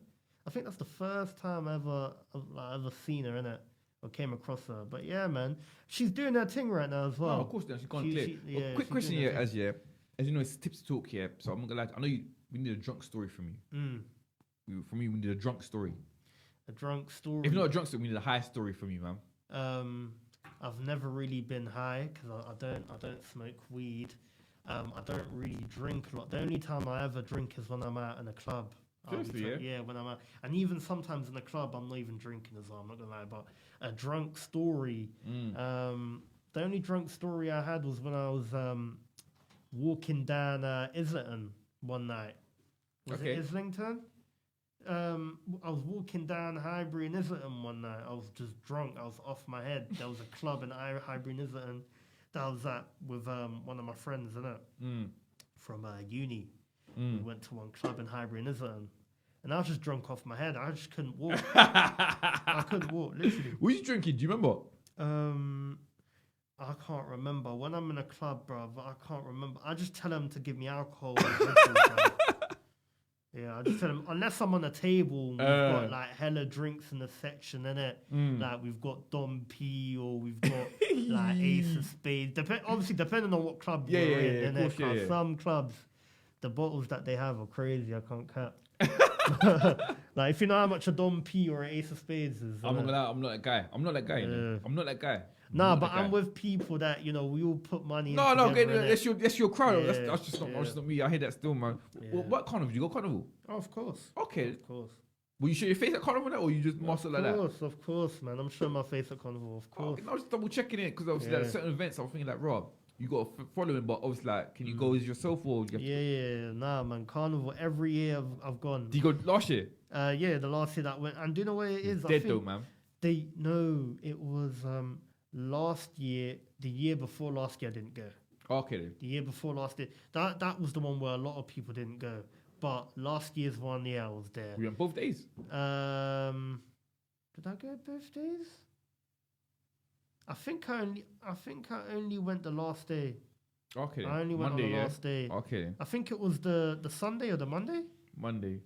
B: I think that's the first time I ever seen her in it or came across her. But yeah, man, she's doing her thing right now as well.
A: No, of course, she's gone clear. Quick question here, as you know, it's Tipsy Talk here. So I'm not gonna lie. I know we need a drunk story from you. For me, we need a drunk story.
B: A drunk story.
A: If not a drunk story, we need a high story from you, man.
B: I've never really been high because I don't smoke weed. I don't really drink a lot. The only time I ever drink is when I'm out in a club.
A: Seriously,
B: yeah, when I'm out. And even sometimes in the club, I'm not even drinking as well. I'm not gonna lie. But a drunk story. The only drunk story I had was when I was walking down Islington one night. Was it Islington? I was walking down Highbury in Islington one night. I was just drunk. I was off my head. There was a club in Highbury in Islington that I was at with one of my friends, from uni. We went to one club in Highbury in Islington. And I was just drunk off my head. I just couldn't walk. I couldn't walk, literally.
A: What were you drinking? Do you remember?
B: I can't remember. When I'm in a club, bruv, I can't remember. I just tell them to give me alcohol. And Red Bull, bruv. Yeah, I just tell them, unless I'm on a table, we've got like hella drinks in the section, innit? Like we've got Dom P or we've got like Ace of Spades. Obviously, depending on what club you're in, innit? Some clubs, the bottles that they have are crazy. I can't cap. Like if you know how much a Dom P or an Ace of Spades is.
A: I'm not that guy. I'm not that guy. I'm not that guy.
B: Nah, but I'm with people that, you know, we all put money
A: No,
B: together,
A: that's your crowd.
B: Yeah,
A: That's just not me. I hear that still, man.
B: Yeah.
A: What carnival? You go carnival?
B: Oh, of course.
A: Okay.
B: Of course.
A: Will you show your face at carnival now, or you just master like that?
B: Of course, man. I'm showing my face at carnival, of course.
A: I was double checking it because obviously like certain events I was thinking like, Rob, you got a following, but obviously like, can you go as yourself or? You have
B: Nah, man. Carnival every year I've gone.
A: Did you go last year?
B: Yeah, the last year that went. And do you know what it is?
A: Dead though, man.
B: It was last year. The year before last year I didn't go.
A: Okay then.
B: The year before last year, that was the one where a lot of people didn't go. But last year's one, I was there.
A: We went both days.
B: Did I go both days? I think I only went the last day.
A: Okay.
B: I only went on the last day.
A: Okay.
B: I think it was the Sunday or the Monday.
A: Monday.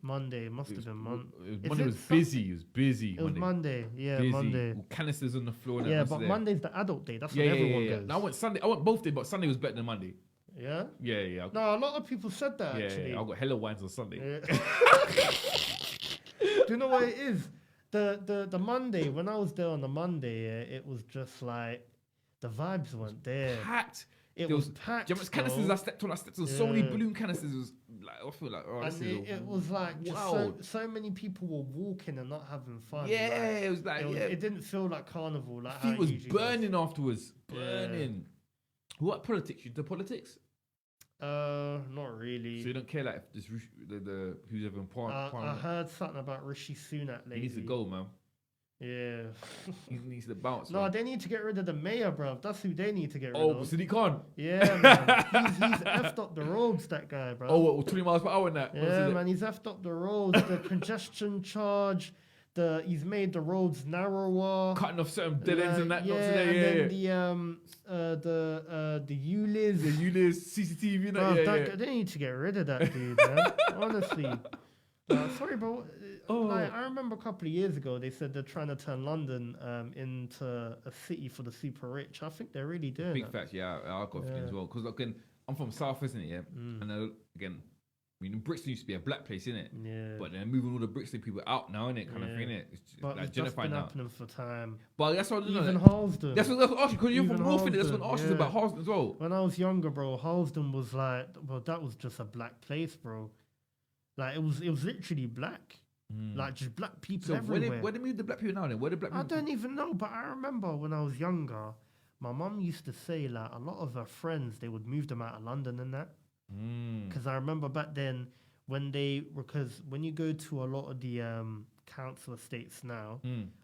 B: It must have been Monday.
A: Monday was busy. It was busy.
B: It was Monday. Yeah,
A: busy.
B: Monday.
A: Canisters on the floor.
B: Yeah, but Monday's the adult day. That's when everyone goes.
A: No, I went Sunday. I went both days, but Sunday was better than Monday.
B: Yeah?
A: Yeah.
B: No, a lot of people said that, actually.
A: Yeah, I got hella wines on Sunday.
B: Yeah. Do you know what it is? The Monday, when I was there on the Monday, it was just like, the vibes weren't there.
A: Packed.
B: It was packed.
A: Do you know how much canisters I stepped on? So many balloon canisters. It was like, I feel like,
B: it was like,
A: wow.
B: so many people were walking and not having fun.
A: Yeah,
B: like,
A: it was like,
B: it didn't feel like carnival. Like
A: feet was burning afterwards. Burning. What politics? You do politics?
B: Not really.
A: So you don't care like if this the who's ever in Parliament?
B: I heard something about Rishi Sunak lately.
A: He needs to go, man.
B: Yeah.
A: He needs to bounce.
B: No,
A: man.
B: They need to get rid of the mayor, bruv. That's who they need to get rid of.
A: Oh, Sadiq Khan.
B: Yeah, man. He's effed up the roads, that guy, bruv.
A: Oh, what, 20 miles per hour in that?
B: Yeah, man. He's effed up the roads. The congestion charge. He's made the roads narrower.
A: Cutting off certain dead ends and that.
B: Yeah, and then the ULIS.
A: The ULIS, CCTV, and
B: that. They need to get rid of that dude, man. Honestly. Sorry, bro. Like, I remember a couple of years ago, they said they're trying to turn London into a city for the super rich. I think they're really doing
A: big
B: that.
A: facts, yeah. I got feeling as well. Because again, I'm from South, isn't it? Yeah. And again, I mean, Brixton used to be a black place, innit?
B: Yeah.
A: But they're moving all the Brixton people out now, innit? Kind of thing, innit? It's just,
B: But
A: like
B: it's just been
A: gentrified now.
B: happening for time.
A: But that's what
B: Even Harlesden.
A: That's what I asked you, because you're
B: Even
A: from North, innit? That's what I
B: Harlesden,
A: asked you about Harlesden as well.
B: When I was younger, bro, Harlesden was like, well, that was just a black place, bro. Like, it was literally black. Like, just black people
A: So
B: everywhere.
A: where they move the black people now then? Where the black people?
B: I don't even know, but I remember when I was younger, my mum used to say, like, a lot of her friends, they would move them out of London and that. Because I remember back then, because when you go to a lot of the council estates now,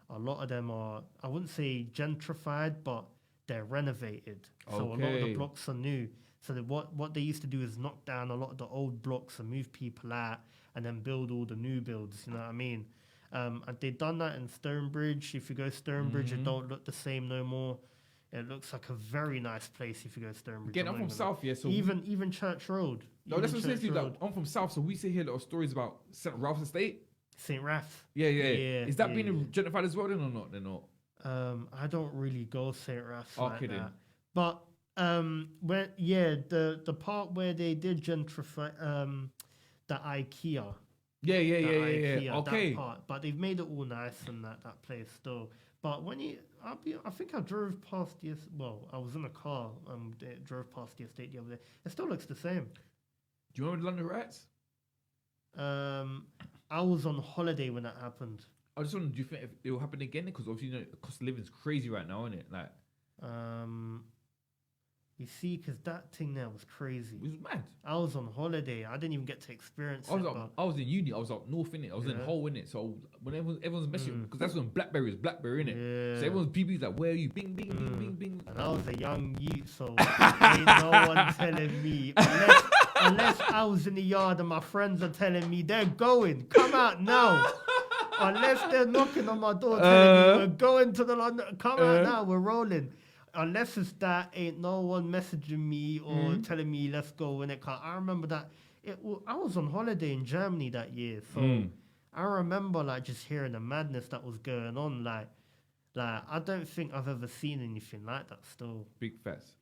B: a lot of them are, I wouldn't say gentrified, but they're renovated. So a lot of the blocks are new. So what they used to do is knock down a lot of the old blocks and move people out and then build all the new builds, you know what I mean? And they've done that in Stonebridge. If you go Stonebridge, it don't look the same no more. It looks like a very nice place if you go Stonebridge.
A: Again, I'm from South, yeah. So
B: even Church Road.
A: No, that's what I'm saying. Like, I'm from South, so we see here a lot of stories about St. Ralph's Estate.
B: St. Ralph's.
A: Yeah. Is that being gentrified as well then or not? They're not.
B: I don't really go St. Ralph's like
A: then.
B: that. But the part where they did gentrify the IKEA.
A: Yeah.
B: IKEA,
A: Okay.
B: That part. But they've made it all nice and that place still. But when I think I drove past I was in a car and drove past the estate the other day. It still looks the same.
A: Do you remember London Rats?
B: I was on holiday when that happened.
A: I just wonder, do you think it will happen again? Because obviously, the cost of living is crazy right now, isn't it? Like,
B: You see, because that thing there was crazy.
A: It was mad.
B: I was on holiday. I didn't even get to experience it.
A: I was in uni. I was up north in it. I was in Hull in it. So when everyone's messaging, because that's when BlackBerry in it.
B: Yeah.
A: So everyone's BB's like, "Where are you?" Bing, bing, bing, bing, bing.
B: And I was a young youth, so ain't no one telling me unless I was in the yard and my friends are telling me they're going. Come out now. Unless they're knocking on my door telling me we're going to the London. Come out now. We're rolling. Unless it's that, ain't no one messaging me or telling me let's go when it can't. I remember that I was on holiday in Germany that year, so I remember like just hearing the madness that was going on. Like I don't think I've ever seen anything like that. Still,
A: big facts.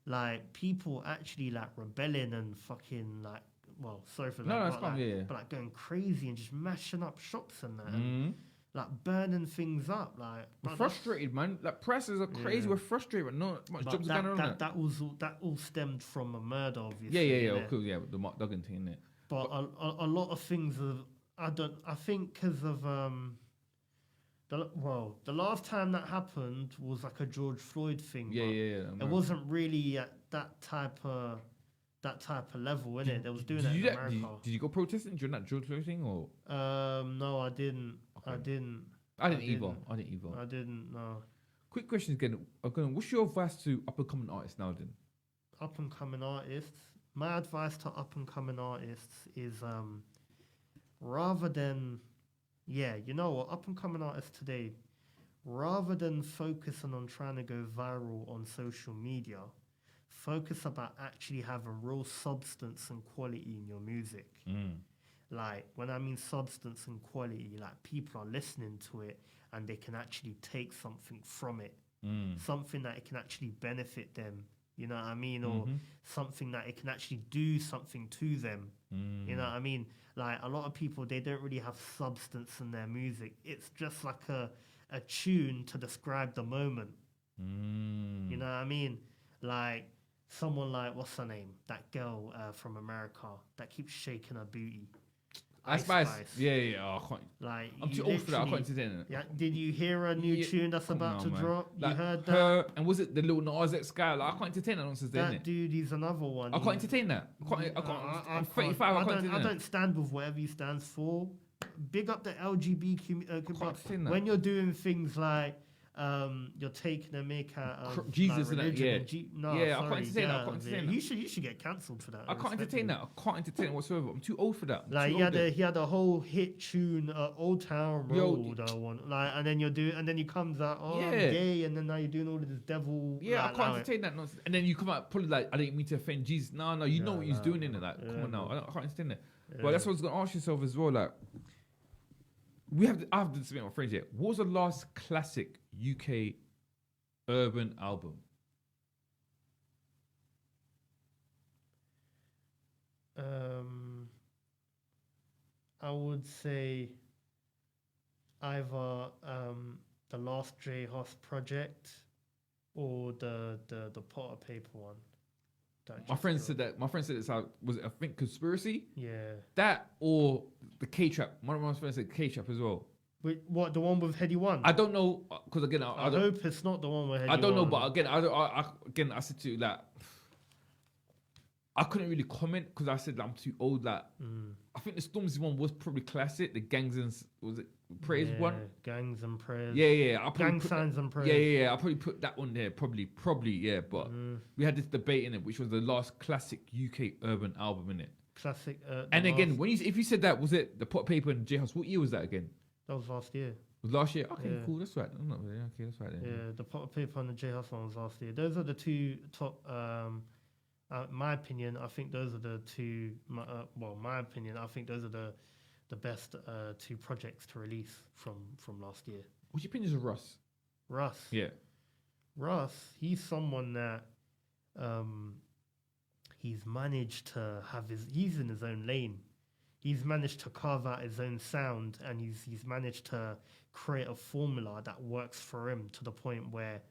B: Like people actually like rebelling and fucking like, well, sorry for that.
A: No,
B: but, like, but like going crazy and just mashing up shops and that. And, like burning things up, like
A: we're frustrated, man. Like prices are crazy. We're frustrated, but not much jobs going on.
B: That all stemmed from a murder, obviously.
A: Yeah. Of course, yeah, the Mark Duggan thing, innit?
B: But a lot of things I think because of the last time that happened was like a George Floyd thing.
A: Yeah.
B: It wasn't really at that type of level, innit? They was doing that in America.
A: Did you go protesting during that George Floyd thing, or?
B: No, I didn't.
A: Okay.
B: I didn't
A: either.
B: I didn't. No.
A: Quick question again. What's your advice to up and coming artists now? Then.
B: Up and coming artists. My advice to up and coming artists is rather than, up and coming artists today, rather than focusing on trying to go viral on social media, focus about actually having real substance and quality in your music. Like, when I mean substance and quality, like people are listening to it and they can actually take something from it, something that it can actually benefit them, you know what I mean? Or something that it can actually do something to them, you know what I mean? Like, a lot of people, they don't really have substance in their music. It's just like a tune to describe the moment, you know what I mean? Like, someone like, what's her name? That girl from America that keeps shaking her booty.
A: Ice Spice. Yeah. Oh, I can't.
B: Like,
A: I'm too old for that. I can't entertain it.
B: Yeah. Did you hear a new tune that's about to drop?
A: Like,
B: you heard that?
A: Her, and was it the little Nas X guy? Like, I can't entertain that nonsense.
B: That dude, he's another one.
A: I can't entertain that. I'm 35. I can't entertain that.
B: I don't stand with whatever he stands for. Big up the LGBT community. When you're doing things like you're taking a make out of
A: Jesus
B: like,
A: and that,
B: I can't
A: entertain that. I can't entertain that.
B: You should get cancelled for that.
A: I can't entertain that. I can't entertain it whatsoever. I'm too old for that.
B: Like he had a whole hit tune, Old Town Road, and then he comes out, I'm gay, and then now you're doing all of this devil.
A: Yeah, I can't entertain that nonsense. And then you come out probably like, I didn't mean to offend Jesus. No, you know what he's doing in it. Like, come on now, I can't entertain that. But that's what I was gonna ask yourself as well. Like, I have to submit my friends here. What was the last classic UK urban album?
B: I would say either the Last J Huss Project or the Potter Paper one.
A: My friend said it's out. Was it, I think, Conspiracy?
B: Yeah.
A: That or the K-Trap. One of my friends said K-Trap as well.
B: Wait, what, the one with Heady One?
A: I don't know, because again,
B: I hope it's not the one with Heady One.
A: I don't know, but again, I said to you that I couldn't really comment because I said that I'm too old. That I think the Stormzy one was probably classic. The Gangs and was it Prayers one?
B: Gangs and Prayers.
A: Yeah.
B: Gang Signs and Prayers.
A: Yeah. I'll probably put that one there. Probably. Yeah. But we had this debate in it, which was the last classic UK urban album in it.
B: Classic.
A: And again, if you said that, was it the Pot Paper and J House? What year was that again?
B: That was last year.
A: Was last year? Okay, cool. That's right. I'm not really okay. That's right. Then.
B: Yeah, the Pot Paper and the J House one was last year. Those are the two top. My opinion, I think those are the two. My opinion, I think those are the best two projects to release from last year.
A: What's your opinion of Russ?
B: Russ.
A: Yeah.
B: Russ. He's someone that he's managed to have he's in his own lane. He's managed to carve out his own sound, and he's managed to create a formula that works for him to the point where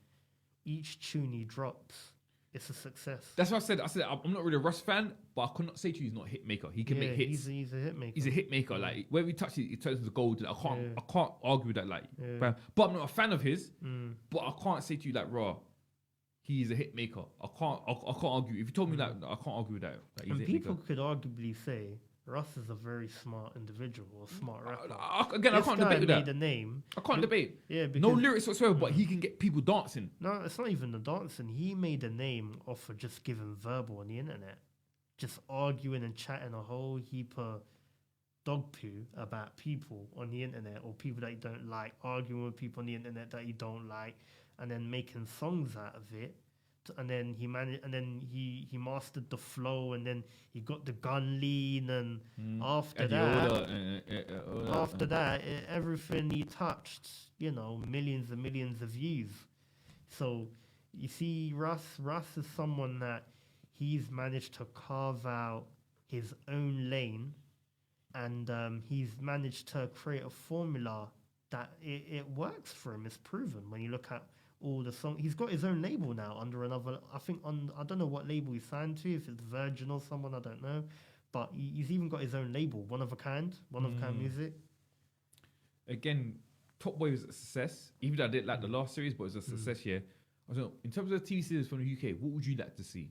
B: each tune he drops, it's a success.
A: That's what I said. I'm not really a Russ fan, but I could not say to you he's not a hit maker. He can make hits.
B: He's a hit maker.
A: He's a hit maker. Like where we touch it, it turns into gold. I can't argue with that. Like, but I'm not a fan of his. But I can't say to you like, raw. he's a hit maker. I can't argue. If you told me that, I can't argue with that. Like, he's
B: And
A: a hit
B: people
A: maker.
B: could arguably say Russ is a very smart individual or smart rapper.
A: Again, I
B: This
A: can't
B: guy
A: debate with
B: made
A: that.
B: a name.
A: I can't debate.
B: Yeah, because
A: No lyrics whatsoever, but he can get people dancing.
B: no, it's not even the dancing. He made a name off of just giving verbal on the internet, just arguing and chatting a whole heap of dog poo about people on the internet or people that you don't like, arguing with people on the internet that you don't like, and then making songs out of it. And then he managed, and then he mastered the flow, and then he got the gun lean, and after that, everything he touched, millions and millions of views. So you see, Russ is someone that he's managed to carve out his own lane, and he's managed to create a formula that it works for him. It's proven when you look at all the songs. He's got his own label now under another, I don't know what label he's signed to, if it's Virgin or someone, I don't know. But he's even got his own label, One of a Kind Music.
A: Again, Top Boy was a success. Even though I didn't like the last series, but it was a success here. I don't know, in terms of TV series from the UK, what would you like to see?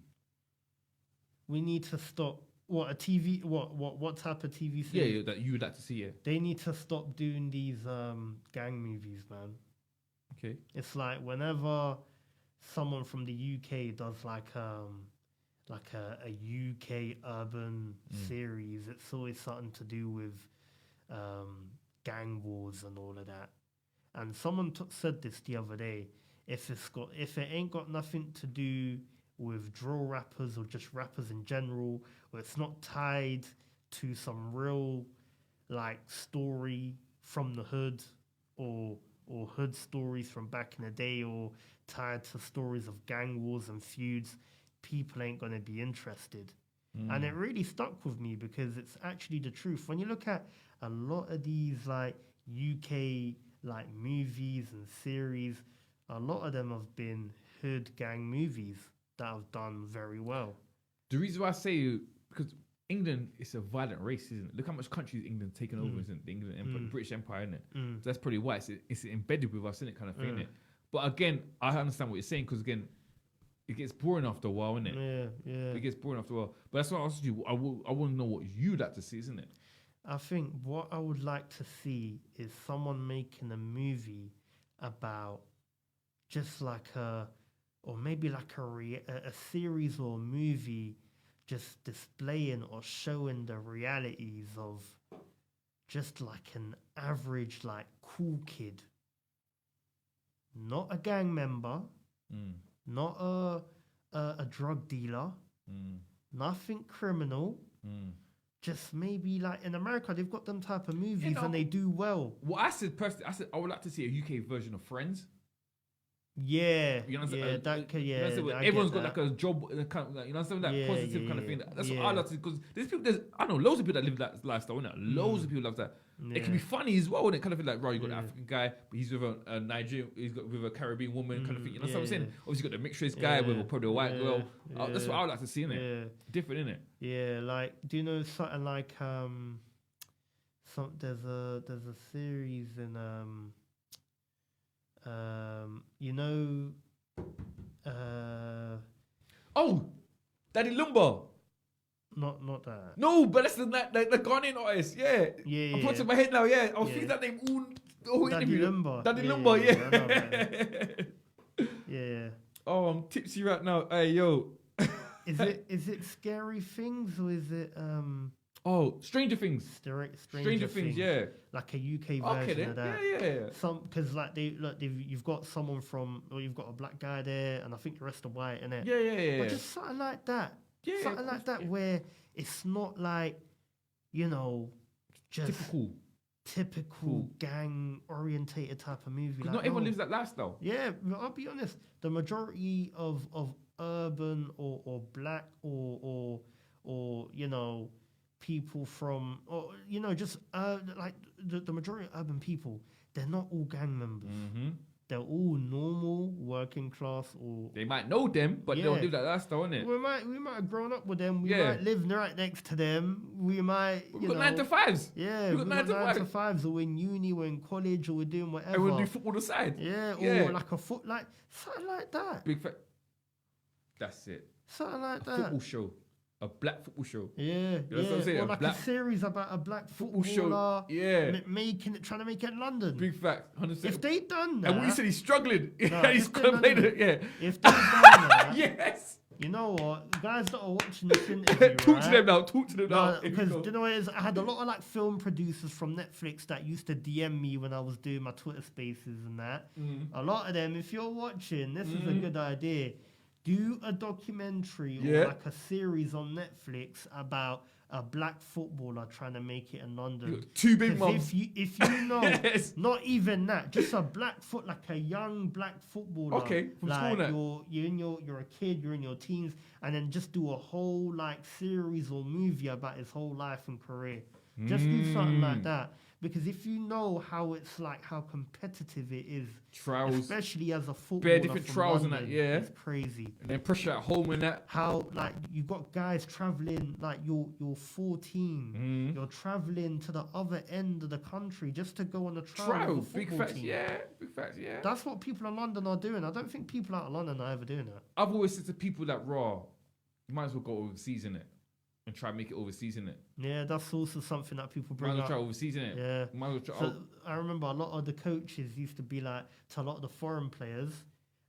B: We need to stop. What type of TV series?
A: Yeah, that you would like to see, yeah.
B: They need to stop doing these gang movies, man.
A: Okay.
B: It's like whenever someone from the UK does like a UK urban series, it's always something to do with gang wars and all of that. And someone said this the other day. If it ain't got nothing to do with drill rappers or just rappers in general, or it's not tied to some real like story from the hood or hood stories from back in the day, or tied to stories of gang wars and feuds, people ain't going to be interested. And it really stuck with me because it's actually the truth. When you look at a lot of these like UK like movies and series, a lot of them have been hood gang movies that have done very well.
A: The reason why I say, because England is a violent race, isn't it? Look how much countries England taken over, isn't it? The England Empire, British Empire, isn't it? So that's probably why it's embedded with us, isn't it? Kind of thing, innit? But again, I understand what you're saying, because again, it gets boring after a while, innit?
B: Yeah.
A: It gets boring after a while. But that's what I asked you. I want to know what you'd like to see, isn't it?
B: I think what I would like to see is someone making a movie about just like or maybe like a series or a movie just displaying or showing the realities of just like an average like cool kid, not a gang member, not a drug dealer, nothing criminal, just maybe like in America they've got them type of movies and they do well.
A: What I said personally, I would like to see a UK version of Friends.
B: Yeah,
A: you understand?
B: everyone's
A: Everyone's got like a job, kind of, like, you know, something like positive kind of thing. That's what I like to, because I know loads of people that live that lifestyle, innit? Loads of people love that. It can be funny as well, innit? Kind of feel like, right, you got an African guy, but he's with a Nigerian, he's got with a Caribbean woman, kind of thing. You know what I'm saying? Obviously, you got the mixed race guy with probably a white girl. That's what I would like to see, innit?
B: Yeah.
A: Different, innit?
B: Yeah, like, do you know something like there's a series in
A: Daddy Lumba.
B: Not that.
A: No, but that's the Ghanaian artist. Yeah. I'm putting my head now. Yeah, I was thinking that name all
B: Daddy
A: interview.
B: Lumba.
A: Daddy Lumba. Yeah.
B: I know that. Yeah.
A: Oh, I'm tipsy right now. Hey, yo.
B: Is it Scary Things or is it
A: Oh, Stranger Things.
B: Stranger Things,
A: yeah.
B: Like a UK version of that.
A: Yeah.
B: Because like you've got someone you've got a black guy there, and I think the rest are white, innit?
A: Yeah.
B: But just something like that.
A: Yeah,
B: something like that where it's not like, just typical gang orientated type of movie.
A: Because
B: like,
A: not everyone lives that lifestyle.
B: Yeah, I'll be honest. The majority of urban or black or people from, or just like the majority of urban people, they're not all gang members. They're all normal working class, or
A: they might know them, but they don't live that lifestyle, innit?
B: We might have grown up with them. We might live right next to them. We might.
A: We've got 9 to 5s.
B: Yeah, we've got 9 to 5s, or we're in uni, we're in college, or we're doing whatever.
A: And we'll do football aside.
B: Yeah, or like a foot, like something like that.
A: Big fact. That's it.
B: Something like that.
A: Football show. A black football show.
B: Yeah,
A: That's what I'm saying,
B: or
A: a
B: like
A: black
B: a series about a black
A: football
B: footballer
A: show. Yeah.
B: trying to make it in London.
A: Big fact. 100%.
B: If they done that,
A: and when you said he's struggling,
B: No,
A: he's
B: if they
A: gonna play
B: done
A: the, yeah.
B: if they done that,
A: Yes.
B: you know what, guys that are watching this interview,
A: Talk to them now. Talk to them now.
B: No, because do you know what it is? I had a lot of like film producers from Netflix that used to DM me when I was doing my Twitter Spaces and that. A lot of them, if you're watching, this is a good idea. Do a documentary or like a series on Netflix about a black footballer trying to make it in London.
A: Two big mums.
B: If you know, not even that, just a like a young black footballer.
A: Okay, from
B: like
A: school
B: you're a kid, you're in your teens, and then just do a whole like series or movie about his whole life and career. Just do something like that. Because if you know how it's like, how competitive it is,
A: trials,
B: especially as a footballer,
A: different
B: from
A: trials
B: London,
A: and that, yeah,
B: it's crazy.
A: And then pressure at home and that.
B: How like you got guys traveling, like you're 14, you're traveling to the other end of the country just to go on a trial. With a
A: Big
B: football
A: facts,
B: team.
A: big facts, yeah.
B: That's what people in London are doing. I don't think people out of London are ever doing that.
A: I've always said to people that you might as well go overseas in it and try and make it overseas in it.
B: Yeah, that's also something that people bring
A: Might as
B: up.
A: well try overseas in it.
B: Yeah.
A: Might as well try.
B: So I remember a lot of the coaches used to be like, to a lot of the foreign players,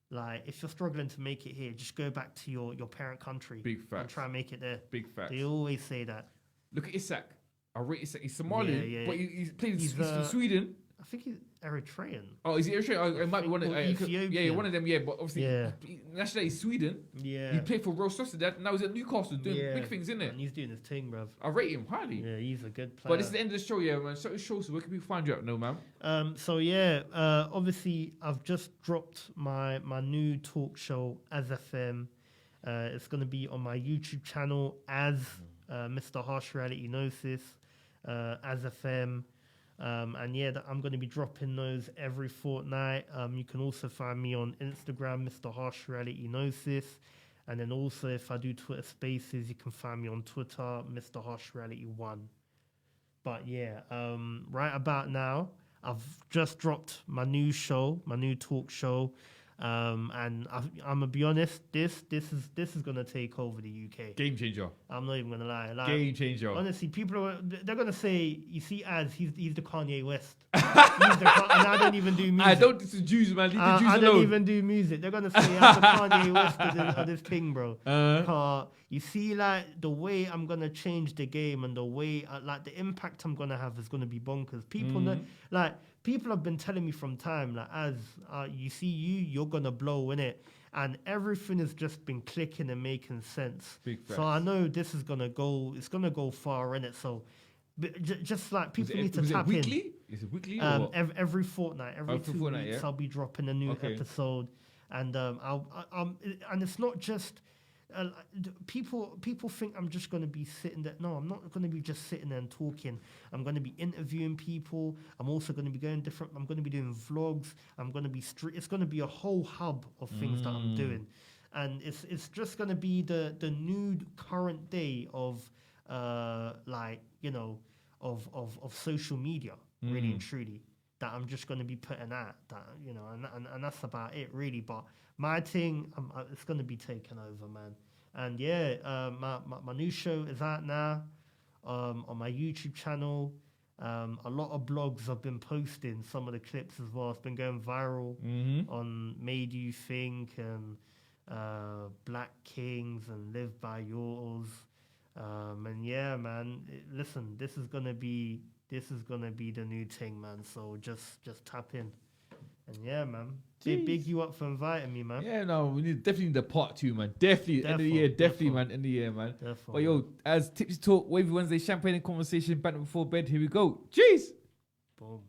B: like, if you're struggling to make it here, just go back to your parent country.
A: Big
B: and
A: facts.
B: try and make it there.
A: Big facts.
B: They always say that.
A: Look at Isak. I rate Isak. He's Somalian, but he's playing. He's from Sweden.
B: I think he's Eritrean.
A: Oh, is he Eritrean? It might be one of
B: Ethiopian.
A: yeah, one of them. Yeah, but obviously, nationally he's Sweden.
B: Yeah,
A: he played for Real Sociedad. Now he's at Newcastle doing big things, isn't it?
B: And he's doing his thing, bruv.
A: I rate him highly.
B: Yeah, he's a good player.
A: But this is the end of the show, yeah, man. So show, so where can we find you at, no, man?
B: Obviously, I've just dropped my new talk show, As FM. It's going to be on my YouTube channel as Mr. Harsh Reality Gnosis, As FM. I'm going to be dropping those every fortnight. You can also find me on Instagram, Mr. Harsh Reality Gnosis. And then also, if I do Twitter Spaces, you can find me on Twitter, Mr. Harsh Reality 1. But right about now, I've just dropped my new show, my new talk show. And I'm gonna be honest, this is gonna take over the UK.
A: Game changer.
B: I'm not even gonna lie. Like,
A: game changer.
B: Honestly, they're gonna say, you see, he's the Kanye West. And I don't even do music.
A: I don't. This is Jews, man.
B: I don't even do music. They're gonna say I'm the Kanye West of this thing, bro. You see, like the way I'm gonna change the game and the way, like the impact I'm gonna have is gonna be bonkers. People know, like. People have been telling me from time, like, as you see you're going to blow, innit? And everything has just been clicking and making sense. So I know this is going to go, it's going to go far, innit? So just like people need to tap in.
A: Is it weekly?
B: Every fortnight, every 2 weeks, I'll be dropping a new episode. And and it's not just... people think I'm just going to be sitting there. No, I'm not going to be just sitting there and talking. I'm going to be interviewing people. I'm also going to be I'm going to be doing vlogs. I'm going to be it's going to be a whole hub of things that I'm doing. And it's just going to be the new current day of of social media, really and truly, that I'm just going to be putting out, that, and that's about it, really. But my thing, it's going to be taken over, man. And my new show is out now on my YouTube channel. A lot of blogs I've been posting some of the clips as well. It's been going viral on Made You Think and Black Kings and Live By Yours. Listen, this is gonna be the new thing, man. So just tap in. And man, big you up for inviting me, man.
A: Yeah, no, we definitely need the part 2, man. Definitely, end of the year, definitely, man, end of the year, man. But yo, as Tipsy Talk, Wavy Wednesday, champagne and conversation, banter before bed, here we go. Cheers.
B: Boom.